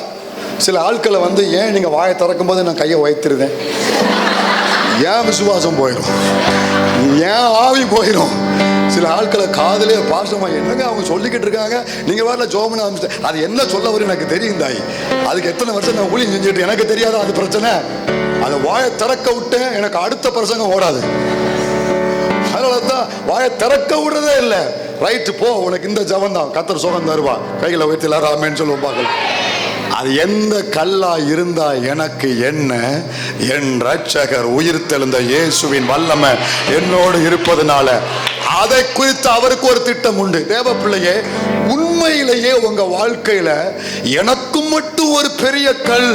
சில ஆட்களை வந்து, ஏன் நீங்க வாயை திறக்கும் போது நான் கையை வைத்திருந்தேன், ஏன் விசுவாசம் போயிடும், ஏன் ஆவி போயிடும். சில ஆட்களை காதலே பாசமா என்னங்க அவங்க சொல்லிக்கிட்டு இருக்காங்க, நீங்க வரல ஜோமன ஆரம்பிச்சு, அது என்ன சொல்ல வரும் எனக்கு தெரியும் தாய், அதுக்கு எத்தனை வருஷம் நான் ஊழியம் செஞ்சுட்டு எனக்கு தெரியாதா அது பிரச்சனை. அதை வாயை திறக்க விட்டேன், எனக்கு அடுத்த பிரசங்கம் ஓடாது. அதனாலதான் வாயை திறக்க விடுறதே இல்லை. ரைட்டு போ, உனக்கு இந்த ஜபம் தான், கர்த்தர் சுகம் தருவா, கையில வைத்து எல்லாரும் ஆமென்னு சொல்லுவோம் பார்க்கலாம். அது எந்த கல்லா இருந்தா எனக்கு என்ன, என் ரட்சகர் உயிர்த்தெழுந்த இயேசுவின் வல்லமை என்னோடு இருப்பதனால அதை குறித்து அவருக்கு ஒரு திட்டம் உண்டு. தேவ பிள்ளையே, உண்மையிலேயே உங்க வாழ்க்கையில எனக்கும் மட்டும் ஒரு பெரிய கல்,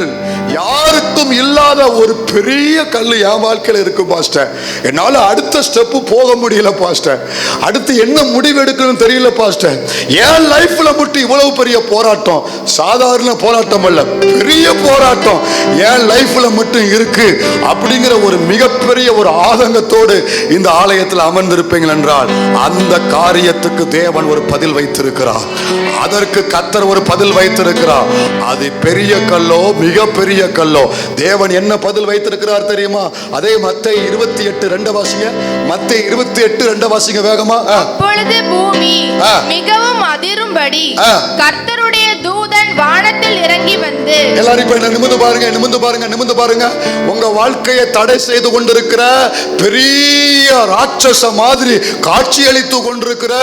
யாருக்கும் இல்லாத ஒரு பெரிய கல் என் வாழ்க்கையில இருக்கு பாஸ்டர். என்னால அடுத்த ஸ்டெப்பு போக முடியல பாஸ்டர், அடுத்து என்ன முடிவு எடுக்கணும்னு தெரியல பாஸ்டர். என் லைஃப்ல மட்டும் இவ்வளவு பெரிய போராட்டம், சாதாரண போராட்டம் அல்ல, பெரிய போராட்டம் என் லைஃப்ல மட்டும் இருக்கு அப்படிங்கிற ஒரு மிகப்பெரிய ஒரு ஆதங்கத்தோடு இந்த ஆலயத்தில் அமர்ந்திருப்பீங்கள் என்றால் அந்த காரியத்துக்கு தேவன் ஒரு பதில் வைத்திருக்கிறார், அதற்கு கர்த்தர் ஒரு பதில் வைத்திருக்கிறார். அது பெரிய கல்லோ மிகப்பெரிய கல்லோ, தேவன் என்ன பதில் வைத்திருக்கிறார் தெரியுமா? அதே மத்தேயு 28:2 வாசிங்க, மத்தேயு 28:2 வாசிங்க வேகமா. அப்பொழுது பூமி மிகவும் அதிரும்படி கர்த்தருடைய தூதன் வானத்தில் இறங்கி வந்து, எல்லாரும் இப்ப நிமிர்ந்து பாருங்க, நிமிர்ந்து பாருங்க, நிமிர்ந்து பாருங்க. உங்க வாழ்க்கையை தடை செய்து கொண்டிருக்கிற பெரிய ராட்சச மாதிரி காட்சி அளித்து கொண்டிருக்கிற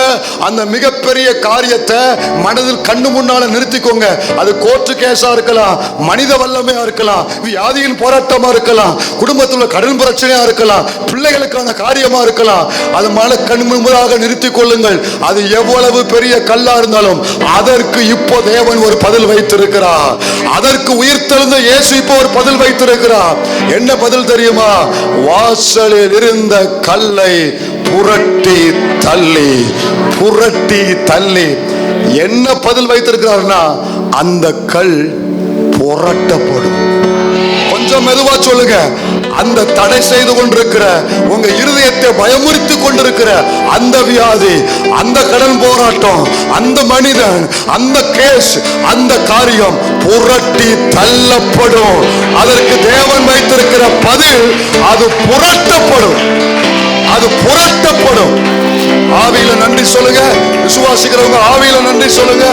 அந்த மிகப்பெரிய காரியத்தை மனதில் கண்ணு முன்னால நிறுத்திக்கோங்க. அது கோர்ட்டு கேஸா இருக்கலாம், மனித வல்லமையா இருக்கலாம், வியாதியின் போராட்டமா இருக்கலாம், குடும்பத்துல கடன் பிரச்சனையா இருக்கலாம், பிள்ளைகளுக்கான காரியமா இருக்கலாம். அது மன கண் முன்பாக நிறுத்திக் கொள்ளுங்கள். அது எவ்வளவு பெரிய கல்லா இருந்தாலும் அதற்கு இப்போ தேவன் ஒரு பதில் வைத்திருக்கிறார். அதற்கு உயிர்த்தெழுந்த இயேசு இப்போ ஒரு பதில் வைத்திருக்கிறார். என்ன பதில் தெரியுமா? வாசலில் இருந்த கல்லை புரட்டி தள்ளி, புரட்டி தள்ளி. என்ன பதில் வைத்திருக்கிறார்னா, அந்த கல் புரட்டப்படும். கொஞ்சம் மெதுவா சொல்லுங்க, அந்த தடை செய்து கொண்டிருக்கிற, உங்க இருதயத்தை பயமுறுத்தி கொண்டிருக்கிற அந்த வியாதி, அந்த கடன் போராட்டம், அந்த மனிதன், அந்த கேஸ், அந்த காரியம் புரட்டி தள்ளப்படும். அதற்கு தேவன் வைத்திருக்கிற பதில், அது புரட்டப்படும். அது புரட்டப்படும். ஆவியில நன்றி சொல்லுங்க. விசுவாசிக்கிறவங்க ஆவியில நன்றி சொல்லுங்க.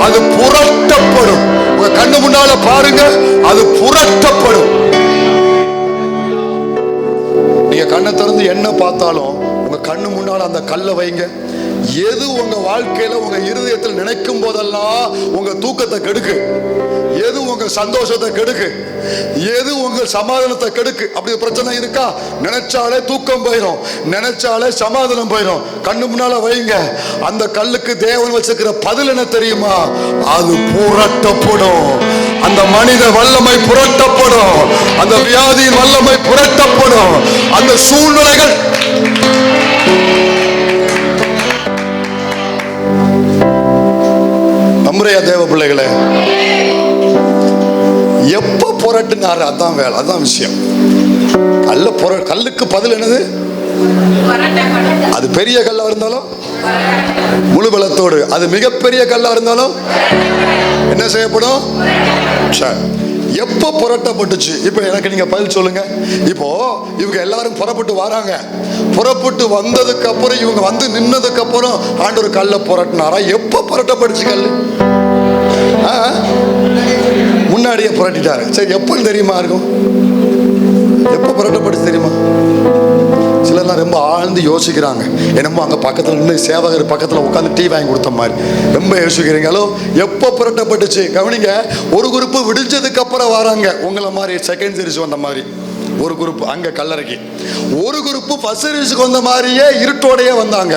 அது புரட்டப்படும். உங்க கண்ணு முன்னால பாருங்க, அது புரட்டப்படும். நீங்க கண்ணை திறந்து என்ன பார்த்தாலும் உங்க கண்ணு முன்னால அந்த கல்லை வைங்க. எது உங்க வாழ்க்கையில உங்க இருதயத்தில் நினைக்கும் போதெல்லாம் உங்க தூக்கத்தை கெடுக்கு, எது உங்க சந்தோஷத்தை கெடுக்கு, எது உங்க சமாதானத்தை கெடுக்கு, அப்படி பிரச்சனை இருக்கா? நினைச்சாலே தூக்கம் போயிடும், நினைச்சாலே சமாதானம் போயிடும். கண்ணு முன்னால வைங்க. அந்த கல்லுக்கு தேவன் வச்சிருக்கிற பதில் என்ன தெரியுமா? அது புரட்டப்படும். அந்த மனித வல்லமை புரட்டப்படும். அந்த வியாதியின் வல்லமை புரட்டப்படும். அந்த சூழ்நிலைகள் நம்முடைய தேவ பிள்ளைகளே, எப்ப புரட்டுனாரு? அதான் வேலை, அதான் விஷயம். கல்லுக்கு பதில் என்னது? அது பெரிய கல்லா இருந்தாலும் முழு பலத்தோடு, அது மிகப்பெரிய கல்லா இருந்தாலும் என்ன செய்யப்படும்? எப்ப புரட்டப்பட்டுச்சு? இப்ப எனக்கு நீங்க பதில் சொல்லுங்க. இப்போ இவங்க எல்லாரும் புறப்பட்டு வராங்க. புறப்பட்டு வந்ததுக்கு அப்புறம், இவங்க வந்து நின்னதுக்கு அப்புறம் ஆண்டவர் கல்ல புரட்டினாரா? எப்ப புரட்டப்பட்டுச்சு கல்லு? முன்னாடியே புரட்டிட்டாரு. சரி, எப்பன்னு தெரியுமா இருக்கும்? எப்ப புரட்டப்பட்டுச்சு தெரியுமா? சிலர்லாம் ரொம்ப ஆழ்ந்து யோசிக்கிறாங்க. என்னமோ அங்கே பக்கத்தில் நின்று சேவகர் பக்கத்தில் உட்காந்து டீ வாங்கி கொடுத்த மாதிரி ரொம்ப யோசிக்கிறீங்களோ? எப்போ புரட்டப்பட்டுச்சு கவனிங்க. ஒரு குரூப்பு விடிஞ்சதுக்கு அப்புறம் வராங்க, உங்களை மாதிரி செகண்ட் சீரிஸ் வந்த மாதிரி ஒரு குரூப் அங்கே கல்லறைக்கு. ஒரு குரூப்பு ஃபர்ஸ்ட் சீரிஸுக்கு வந்த மாதிரியே இருட்டோடையே வந்தாங்க.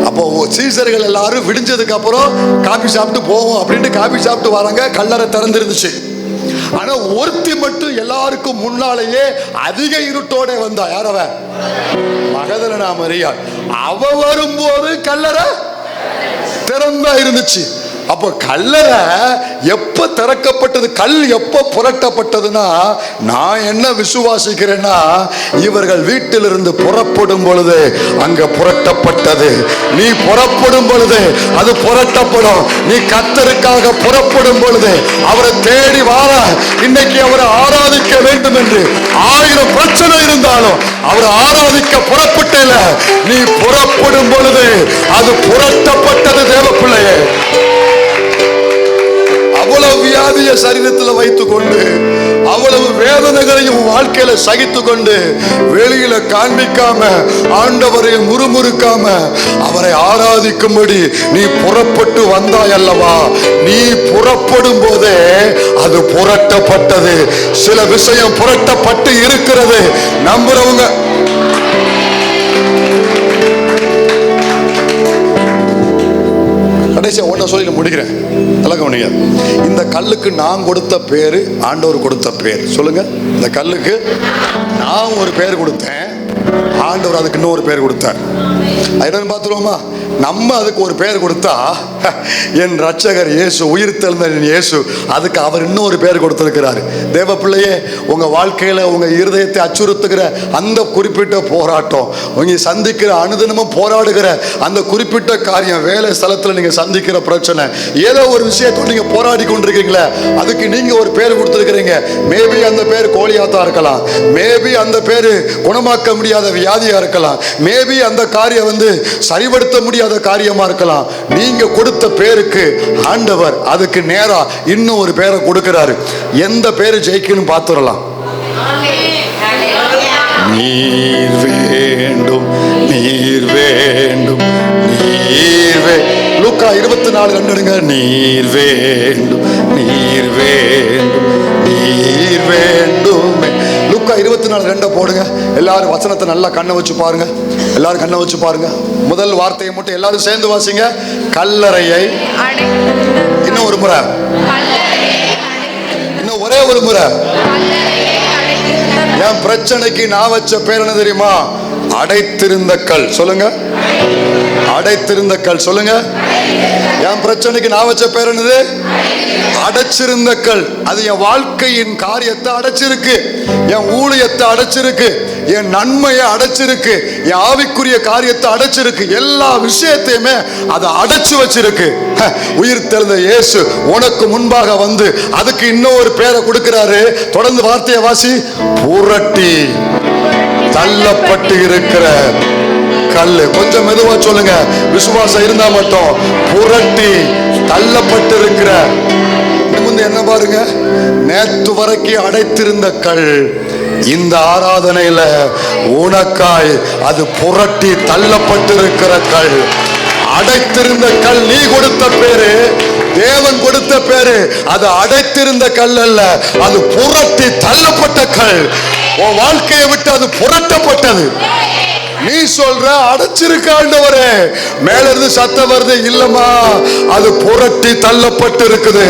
அப்போ சீசர்கள் எல்லாரும் விடிஞ்சதுக்கு அப்புறம் காபி சாப்பிட்டு போவோம் அப்படின்ட்டு காபி சாப்பிட்டு வராங்க. கல்லறை திறந்துருந்துச்சு. ஆனா ஒருத்தி மட்டும் எல்லாருக்கும் முன்னாலேயே அதிக இருட்டோட வந்தா. யாரவ? மகதலேனா மரியாள். அவ வரும்போது கல்லறை திறந்தா இருந்துச்சு. அப்போ கல்லறை எப்ப திறக்கப்பட்டது? கல் எப்ப புரட்டப்பட்டதுன்னா, நான் என்ன விசுவாசிக்கிறேன்னா, இவர்கள் வீட்டிலிருந்து புறப்படும் பொழுது அங்க புரட்டப்பட்டது. நீ புறப்படும் பொழுது அது புரட்டப்படும். நீ கர்த்தருக்காக புறப்படும் பொழுது, அவரை தேடி வார, இன்னைக்கு அவரை ஆராதிக்க வேண்டும் என்று 1000 பிரச்சனை இருந்தாலும் அவரை ஆராதிக்க புறப்பட்டல. நீ புறப்படும் பொழுது அது புரட்டப்பட்டது. தேவ பிள்ளையே, அவ்வளவு வியாதியை சரீரத்தில் வைத்துக் கொண்டு, அவ்வளவு வேதனைகளையும் வாழ்க்கையில சகித்து கொண்டு, வெளியில காண்பிக்காம, ஆண்டவரை முறுமுறுக்காம அவரை ஆராதிக்கும்படி நீ புறப்பட்டு வந்தாய் அல்லவா? நீ புறப்படும் போதே அது புரட்டப்பட்டது. சில விஷயம் புரட்டப்பட்டு இருக்கிறது. நம்புறவங்க கடைசியா ஒன்ன சொல்லி முடிக்கிறேன். இந்த கல்லுக்கு நான் கொடுத்த பேரு, ஆண்டவர் கொடுத்த பேர். சொல்லுங்க. இந்த கல்லுக்கு நான் ஒரு பேர் கொடுத்தேன், ஆண்டவர் அதுக்கு இன்னொரு பேர் கொடுத்தார். என்னன்னு பார்த்துருவோமா? நம்ம அதுக்கு ஒரு பேர் கொடுத்தா, என் ரட்சகர் இயேசு, உயிர் தெழுந்த இயேசு, அதுக்கு அவர் இன்னொரு பேர் கொடுத்திருக்கிறார். தேவ பிள்ளையே, உங்க வாழ்க்கையில உங்க இருதயத்தை அச்சுறுத்துகிற அந்த குறிப்பிட்ட போராட்டம், உங்க சந்திக்கிற அனுதினமும் போராடுகிற அந்த குறிப்பிட்ட காரியம், வேலை ஸ்தலத்தில் நீங்க சந்திக்கிற பிரச்சனை, ஏதோ ஒரு விஷயத்தோடு நீங்க போராடி கொண்டிருக்கீங்களே, அதுக்கு நீங்க ஒரு பேர் கொடுத்திருக்கிறீங்க. மேபி அந்த பேர் கோலியாத்தா இருக்கலாம், மேபி அந்த பேரு குணமாக்க முடியாத வியாதியா இருக்கலாம், மேபி அந்த காரியம் சரிபடுத்த முடியாத காரியமா இருக்கலாம். நீங்க கொடுத்த பேருக்கு ஆண்டவர் அதுக்கு நேரா இன்னும் ஒரு பேரை கொடுக்கிறாரு. எந்த பேரு ஜெயிக்கணும் பார்த்துடலாம். நீர் வேண்டும், நீர் வேண்டும், நீர் லூக்கா 24:2. நீர் வேண்டும், நீர் வேண்டும், நீர் வேண்டும். லூக்கா 24:2 போடுங்க. எல்லாரும் வசனத்தை நல்லா கண்ணை வச்சு பாருங்க. எல்லாரும் கண்ணை வச்சு பாருங்க. முதல் வார்த்தையை மட்டும் எல்லாரும் சேர்ந்து வாசிங்க. கல்லறையை, இன்னும் ஒரு முறை, இன்னும் ஒரே ஒரு முறை. என் பிரச்சனைக்கு நான் வச்ச பேர் என்ன தெரியுமா? அடைத்திருந்த கல். சொல்லுங்க. அடைத்திருந்த கல். சொல்லுங்க. என் பிரச்சனைக்கு நான் வச்ச பேர் என்னது? அடைச்சிருந்த கல். அது என் வாழ்க்கையின் காரியத்தை அடைச்சிருக்கு, என் ஊழியத்தை அடைச்சிருக்கு, என் நன்மையை அடைச்சிருக்கு, என் ஆவிக்குரிய காரியத்தை அடைச்சிருக்கு, எல்லா விஷயத்தையுமே அதை அடைச்சு வச்சிருக்கு. உயிர் தெழுந்த இயேசு உனக்கு முன்பாக வந்து அதுக்கு இன்னொரு பேரை கொடுக்கிறாரு. தொடர்ந்து வார்த்தையை வாசி. புரட்டி தள்ளப்பட்டு இருக்கிற கல்லு. கொஞ்சம் மெதுவா சொல்லுங்க, விசுவாசம் இருந்தா மட்டும். புரட்டி தள்ளப்பட்டு இருக்கிற, என்ன பாருங்க, நேற்று வரைக்கும் அடைத்திருந்த கல் இந்த ஆராதனையில உனக்காய் அது புரட்டி தள்ளப்பட்டிருக்கிற கல். அடைத்திருந்த கல் நீ கொடுத்த பேரு, தேவன் கொடுத்த பேரு. அது அடைத்திருந்த கல் அல்ல, அது புரட்டி தள்ளப்பட்ட கல். உன் வாழ்க்கையை விட்டு அது புரட்டப்பட்டது. நீ சொல்ற அடைச்சிருக்க ஆண்டவரே, மேல இருந்து சத்தம் வருது, இல்லம்மா அது புரட்டி தள்ளப்பட்டு இருக்குது.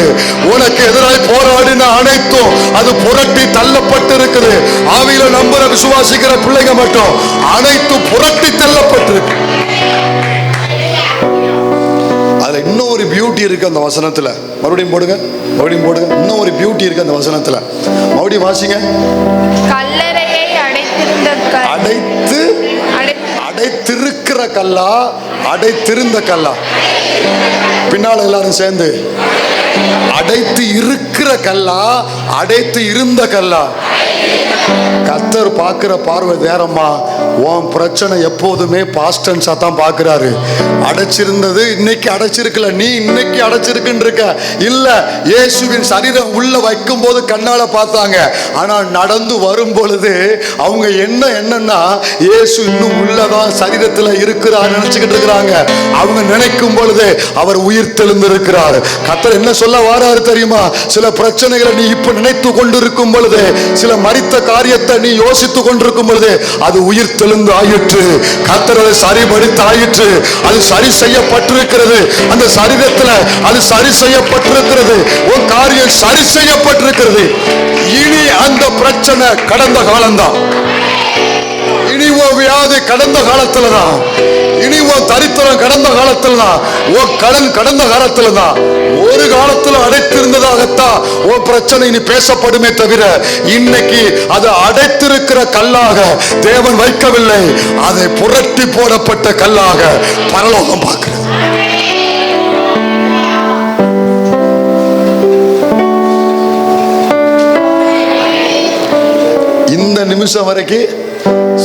உனக்கு எதிராய் போராடின அனைத்தும் அது புரட்டி தள்ளப்பட்டு இருக்குது. ஆவியில நம்புற விசுவாசிக்கிற பிள்ளைங்க மட்டும் அனைத்தும் புரட்டி தள்ளப்பட்டு இருக்கு. அதுல இன்னும் ஒரு பியூட்டி இருக்கு அந்த வசனத்துல. மறுபடியும் போடுங்க, மறுபடியும் போடுங்க. இன்னும் ஒரு பியூட்டி இருக்கு அந்த வசனத்துல. மறுபடியும் வாசிங்க. கல்லறையை அடைத்திருந்த கல். அடைத்திருக்கிற கல்லா, அடைத்திருந்த கல்லா? பின்னால எல்லாரும் சேர்ந்து, அடைத்து இருக்கிற கல்லா, அடைத்து இருந்த கல்லா? கர்த்தர் பார்க்கிற பார்வை வேறம்மா. உன் பிரச்சனை எப்போதுமே பாஸ்ட் டென்ஸா தான் பார்க்கிறாரு. அடைச்சிருந்தது இன்னைக்கு அடைச்சிருக்கல, நீ இன்னைக்கு அடைச்சிருக்குன்னு இருக்க. இல்ல, இயேசுவின் சரீரம் உள்ள வைக்கும் போது கண்ணால பார்த்தாங்க. ஆனா நடந்து வரும் பொழுது அவங்க என்னன்னா இயேசு இன்னும் உள்ளதான் சரீரத்துல இருக்கிறார் நினைச்சுக்கிட்டு இருக்கிறாங்க. அவங்க நினைக்கும் பொழுது அவர் உயிர் தெழுந்திருக்கிறார். கர்த்தர் என்ன சொல்ல வாராரு தெரியுமா? சில பிரச்சனைகளை நீ இப்ப நினைத்து கொண்டிருக்கும் பொழுது, சில மரித்த காரியத்தை நீ யோசித்து கொண்டிருக்கும் பொழுது அது உயிர் தெழுந்து ஆயிற்று. கர்த்தர் அதை சரிபடுத்தி ஆயிற்று. அது சரி செய்யப்பட்டிருக்கிறது. அந்த சரீரத்தில் அது சரி செய்யப்பட்டிருக்கிறது. ஒரு காரியம் சரி செய்யப்பட்டிருக்கிறது. இனி அந்த பிரச்சனை கடந்த காலம்தான். இனி உன் வியாதி கடந்த காலத்துல தான். இனி உன் தரித்திரம் கடந்த காலத்துல தான். உன் கடன் கடந்த காலத்துல தான். ஒரு காலத்துல அடைத்திருந்ததாகத்தான் உன் பிரச்சனை இனி பேசப்படுமே தவிர, இன்னைக்கு அது அடைத்திருக்கிற கல்லாக தேவன் வைக்கவில்லை. அதை புரட்டி போடப்பட்ட கல்லாக பரலோகம் பார்க்கிறது. இந்த நிமிஷம் வரைக்கும்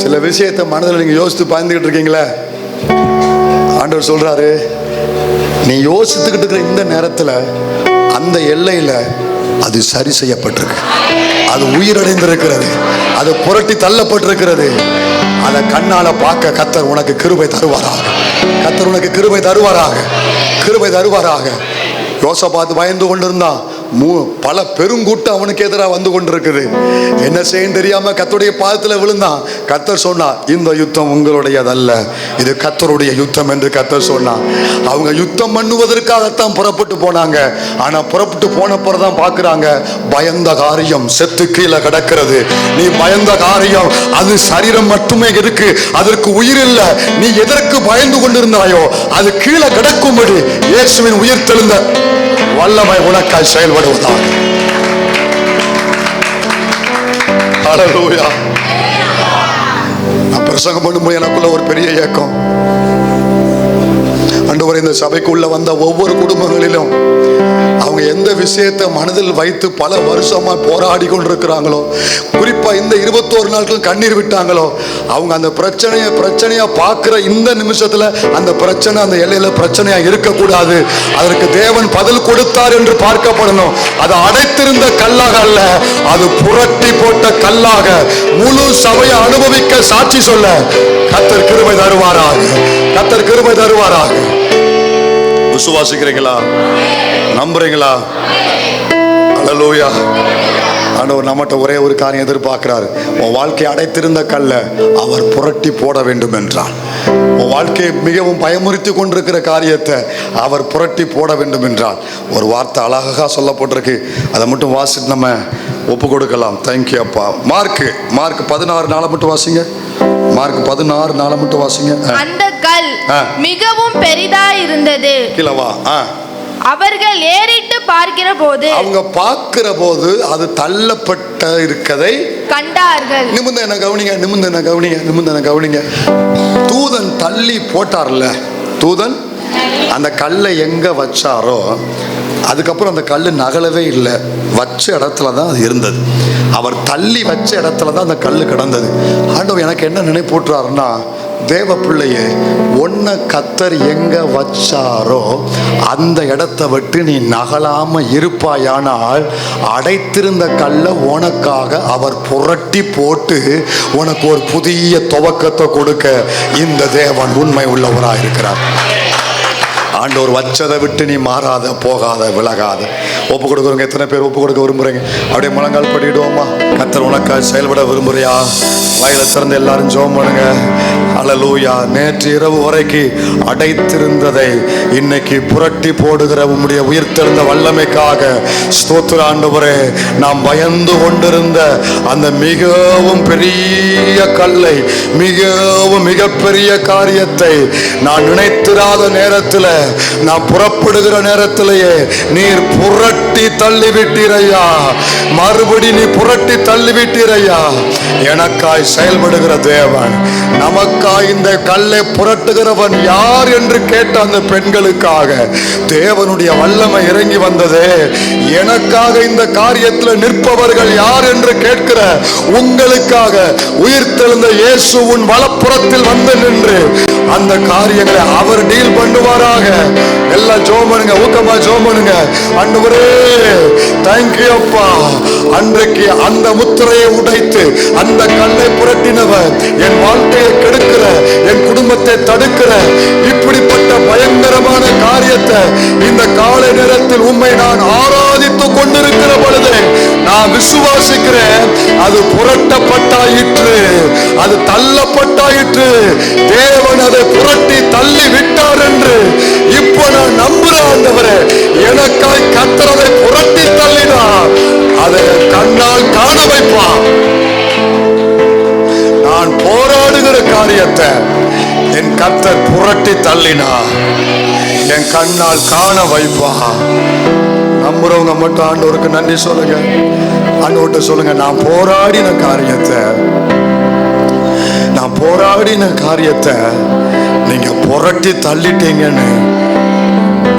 சில விஷயத்தை மனதில் நீங்க யோசித்து பயந்துகிட்டு இருக்கீங்களே, ஆண்டவர் சொல்றாரு, நீ யோசித்துக்கிட்டு இருக்கிற இந்த நேரத்தில் அந்த எல்லையில அது சரி செய்யப்பட்டிருக்கு. அது உயிரடைந்திருக்கிறது. அது புரட்டி தள்ளப்பட்டிருக்கிறது. அதை கண்ணால பார்க்க கர்த்தர் உனக்கு கிருபை தருவாராக. கர்த்தர் உனக்கு கிருபை தருவாராக. கிருபை தருவாராக. யோசபாத் பயந்து கொண்டிருந்தான். பல பெருங்கூட்டம் அவனுக்கு எதிராக வந்து கொண்டிருக்குது. என்ன செய்ய தெரியாம கர்த்தருடைய பாதத்தில் விழுந்தான். கர்த்தர் சொன்னார், இந்த யுத்தம் உங்களுடையதல்ல, இது கர்த்தருடைய யுத்தம் என்று கர்த்தர் சொன்னார். அவங்க யுத்தம் பண்ணுவதற்காகத்தான் புறப்பட்டு போனாங்க. ஆனா புறப்பட்டு போன பிறதான் பார்க்கிறாங்க, பயந்த காரியம் செத்து கீழே கிடக்கிறது. நீ பயந்த காரியம் அது சரீரம் மட்டுமே இருக்கு, அதற்கு உயிர் இல்லை. நீ எதற்கு பயந்து கொண்டிருந்தாயோ அது கீழே கிடக்கும்படி இயேசுவின் உயிர் தெழுந்த வல்லமை உனக்காய் செயல்படுவதாக. ஹல்லேலூயா. நான் பிரசங்கம் பண்ணும்போது எனக்குள்ள ஒரு பெரிய ஏக்கம். ஆண்டவரே, இந்த சபைக்குள்ள வந்த ஒவ்வொரு குடும்பங்களிலும் அவங்க எந்த விஷயத்தை மனதில் வைத்து பல வருஷமா போராடி கொண்டிருக்கிறாங்களோ, குறிப்பா இந்த 21 நாட்கள் கண்ணீர் விட்டாங்களோ, அவங்க அந்த பிரச்சனையா பார்க்கிற இந்த நிமிஷத்துல அந்த பிரச்சனை அந்த எல்லையில பிரச்சனையா இருக்கக்கூடாது. அதற்கு தேவன் பதில் கொடுத்தார் என்று பார்க்கப்படணும். அது அடைத்திருந்த கல்லாக அல்ல, அது புரட்டி போட்ட கல்லாக முழு சபையை அனுபவிக்க சாட்சி சொல்ல கர்த்தர் கிருபை தருவாராக. கர்த்தர் கிருபை தருவாராக. விசுவாசிக்கிறீங்களா? நம்புறீங்களா? ஹல்லேலூயா. ஆண்டவர் நம்மகிட்ட ஒரே ஒரு காரியம் எதிர்பார்க்கிறார். உன் வாழ்க்கையை அடைத்திருந்த கல்ல அவர் புரட்டி போட வேண்டும் என்றார். உன் வாழ்க்கையை மிகவும் பயமுறுத்தி கொண்டிருக்கிற காரியத்தை அவர் புரட்டி போட வேண்டும் என்றார். ஒரு வார்த்தை அழகாக சொல்லப்பட்டிருக்கு. அதை மட்டும் வாசிட்டு நம்ம ஒப்பு கொடுக்கலாம். தேங்க்யூ அப்பா. மார்க் 16:4 மட்டும் வாசிங்க. மார்க் 16:4 மட்டும் வாசிங்க. அந்த கல் மிகவும் பெரிதாயிருந்தது. கிலவா அவர்கள் ஏறிட்டு பார்க்கிற போது, அவங்க பார்க்கிற போது அது தள்ளப்பட்ட இருக்கதை கண்டார்கள். நிமிந்தன கவனிங்க. தூதன் தள்ளி போட்டார்ல, தூதன் அந்த கல்லை எங்க வச்சாரோ அதுக்கப்புறம் அந்த கல் நகலவே இல்லை. வச்ச இடத்துல தான் அது இருந்தது. அவர் தள்ளி வச்ச இடத்துல தான் அந்த கல் கிடந்தது. ஆண்டவர் எனக்கு என்ன நினைப்பூட்டுறாருன்னா, தேவ பிள்ளையே, ஒன்ன கத்தர் எங்க வச்சாரோ அந்த இடத்தை விட்டு நீ நகலாம இருப்பாயானால் அடைத்திருந்த கல்லை உனக்காக அவர் புரட்டி போட்டு உனக்கு ஒரு புதிய துவக்கத்தை கொடுக்க இந்த தேவன் உண்மை உள்ளவராக இருக்கிறார். ஆண்டவர் வச்சதை விட்டு நீ மாறாத, போகாத, விலகாத. ஒப்பு கொடுக்குறவங்க எத்தனை பேர் ஒப்பு கொடுக்க விரும்புறீங்க? அப்படியே முழங்கால் படிடுவோமா? கர்த்தர் உனக்காக செயல்பட விரும்புறியா? வாயில திறந்து எல்லாரும் ஜெபம் பண்ணுங்க. அல்லேலூயா. நேற்று இரவு வரைக்கு அடைத்திருந்ததை இன்னைக்கு புரட்டி போடுகிற உம்முடைய உயிர்த்தெழுந்த வல்லமைக்காக ஸ்தோத்திர ஆண்டவரே. நாம் பயந்து கொண்டிருந்த அந்த மிகவும் பெரிய கல்லை, மிகப்பெரிய காரியத்தை நான் நினைத்திராத நேரத்தில், நான் புறப்படுகிற நேரத்திலேயே நீர் புரட்டி தள்ளிவிட்டீரையா. மறுபடி நீ புரட்டி தள்ளிவிட்டீரையா. எனக்காய் செயல்படுகிற தேவன், நமக்காய் இந்த கல்லை புரட்டுகிறவன் யார் என்று கேட்ட அந்த பெண்களுக்காக தேவனுடைய வல்லமை இறங்கி வந்ததே. எனக்காக இந்த காரியத்தில் நிற்பவர்கள் யார் என்று கேட்கிற உங்களுக்காக உயிர்த்தெழுந்த இயேசு உன் வலப்புறத்தில் வந்து நின்று அந்த காரியங்களை அவர் டீல் பண்ணுவாராக. எல்லாம் ஜெபம் பண்ணுங்க, ஊக்கமா ஜெபம் பண்ணுங்க. ஆண்டவரே தேங்க்யூ அப்பா. அன்றைக்கு அந்த முத்திரையை உடைத்து அந்த கல்லை புரட்டினவர் என் வாழ்க்கையை கெடுக்கிற, என் குடும்பத்தை தடுக்கிற இப்படிப்பட்ட பயங்கரமான காரியத்தை இந்த காலை நேரத்தில் உண்மை நான் ஆராதித்துக் கொண்டிருக்கிற பொழுது நான் விசுவாசிக்கிறேன். அது புரட்டப்பட்டாயிற்று, அது தள்ளப்பட்டாயிற்று. தேவன் அதை புரட்டி தள்ளி விட்டார் என்று இப்போ நான் நம்புறேன். ஆண்டவரே, எனக்காய் கர்த்தர் அதை புரட்டி தள்ளினார். அதை கண்ணால் காண வைப்பான். நான் போராடுகிற காரியத்தை என் கர்த்தர் புரட்டி தள்ளினார். என் கண்ணால் காண வைப்பான். நம்புறவங்க மட்டும் ஆண்டவருக்கு நன்றி சொல்லுங்க. ஆண்டவர்கிட்ட சொல்லுங்க, நான் போராடின காரியத்தை நீங்க புரட்டி தள்ளிட்டீங்கன்னு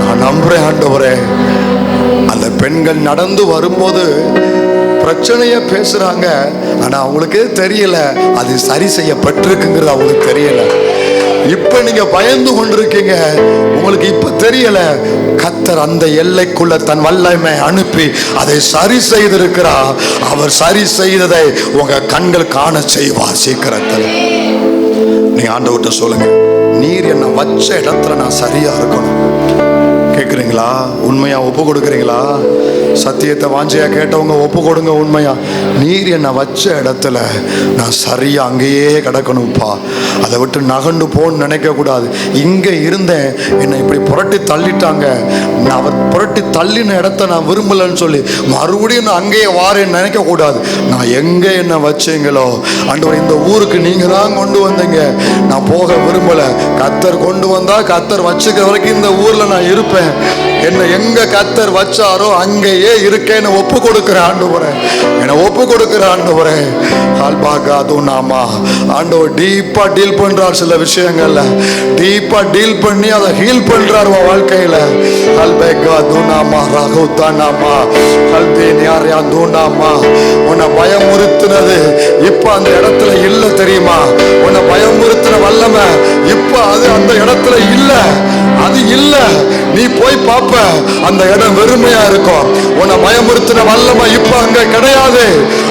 நான் நம்புறேன். ஆண்டவரே, அந்த பெண்கள் நடந்து வரும்போது பிரச்சனைய பேசுறாங்க, ஆனா அவங்களுக்கு தெரியல அது சரி செய்யப்பட்டிருக்குங்கிறது அவங்களுக்கு தெரியல. இப்ப நீங்க பயந்து கொண்டிருக்கீங்க, உங்களுக்கு இப்ப தெரியல. கர்த்தர் அந்த எல்லைக்குள்ள தன் வல்லமை அனுப்பி அதை சரி செய்திருக்கிறார். அவர் சரி செய்ததை உங்க கண்கள் காண செய்வார் சீக்கிரத்தில். நீங்க ஆண்டவர்கிட்ட சொல்லுங்க, நீர் என்னை வச்ச இடத்துல நான் சரியா இருக்கணும். கேட்குறீங்களா? உண்மையா ஒப்பு கொடுக்குறீங்களா? சத்தியத்தை வாஞ்சையா கேட்டவங்க ஒப்பு கொடுங்க. உண்மையா, நீர் என்னை வச்ச இடத்துல நான் சரியா அங்கேயே கிடக்கணும்ப்பா. அதை விட்டு நகண்டு போன்னு நினைக்க கூடாது. இங்கே இருந்தேன், என்னை இப்படி புரட்டி தள்ளிட்டாங்க, நான் அவர் புரட்டி தள்ளின இடத்த நான் விரும்பலன்னு சொல்லி மறுபடியும் நான் அங்கேயே வாரேன்னு நினைக்க கூடாது. நான் எங்கே என்னை வச்சீங்களோ ஆண்டவர், இந்த ஊருக்கு நீங்க தான் கொண்டு வந்தீங்க, நான் போக விரும்பல. கர்த்தர் கொண்டு வந்தா கர்த்தர் வச்சுக்கிற வரைக்கும் இந்த ஊர்ல நான் இருப்பேன். என்னை எங்க கர்த்தர் வச்சாரோ அங்கேயே இருக்கேன்னு ஒப்பு கொடுக்கிற ஆண்டவரே, என்னை ஒப்பு கொடுக்கிற ஆண்டவரே. ஆண்டவர் டீப்பா டீல் பண்றார். சில விஷயங்கள்ல டீப்பா டீல் பண்ணி அதை ஹீல் பண்றார் உன் வாழ்க்கையில. உன்னை பயமுறுத்தினது இப்ப அந்த இடத்துல இல்ல தெரியுமா? உன்னை பயமுறுத்தின வல்லமை இப்ப அது அந்த இடத்துல இல்ல. அது இல்ல. நீ போய் பாப்ப, அந்த இடம் வெறுமையா இருக்கும். உன்னை பயமுறுத்தின வல்லமை இப்ப அங்க கிடையாது.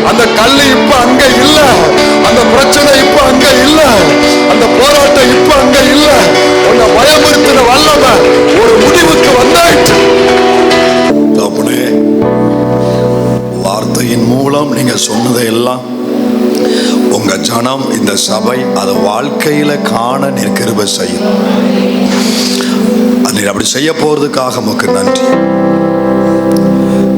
அந்த கல்லு இப்ப அங்க இல்ல. அந்த பிரச்சனை இப்ப அங்க இல்ல. அந்த போராட்டம் இப்ப அங்க இல்ல. உன்னை பயமுறுத்தின வல்லமை ஒரு முடிவுக்கு வந்தாயிற்று. வார்த்தையின் மூலம் நீங்க சொன்னதை எல்லாம் உங்க ஜனம், இந்த சபை அதை வாழ்க்கையில காண நீர் கிருபை செய்யும். நீர் அப்படி செய்ய போறதுக்காக உமக்கு நன்றி.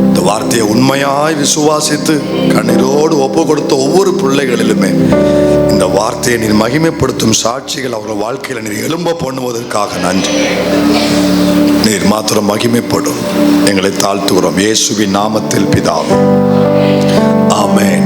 இந்த இந்த வார்த்தையை உண்மையாய் விசுவாசித்து கண்ணீரோடு ஒப்பு கொடுத்த ஒவ்வொரு பிள்ளைகளிலுமே இந்த வார்த்தையை நீர் மகிமைப்படுத்தும் சாட்சிகள் அவர்கள் வாழ்க்கையில் நீர் எழும்ப பண்ணுவதற்காக நன்றி. நீர் மாத்திரம் மகிமைப்படும். எங்களை தாழ்த்துகிறோம் இயேசுவின் நாமத்தில் பிதாவே, ஆமென்.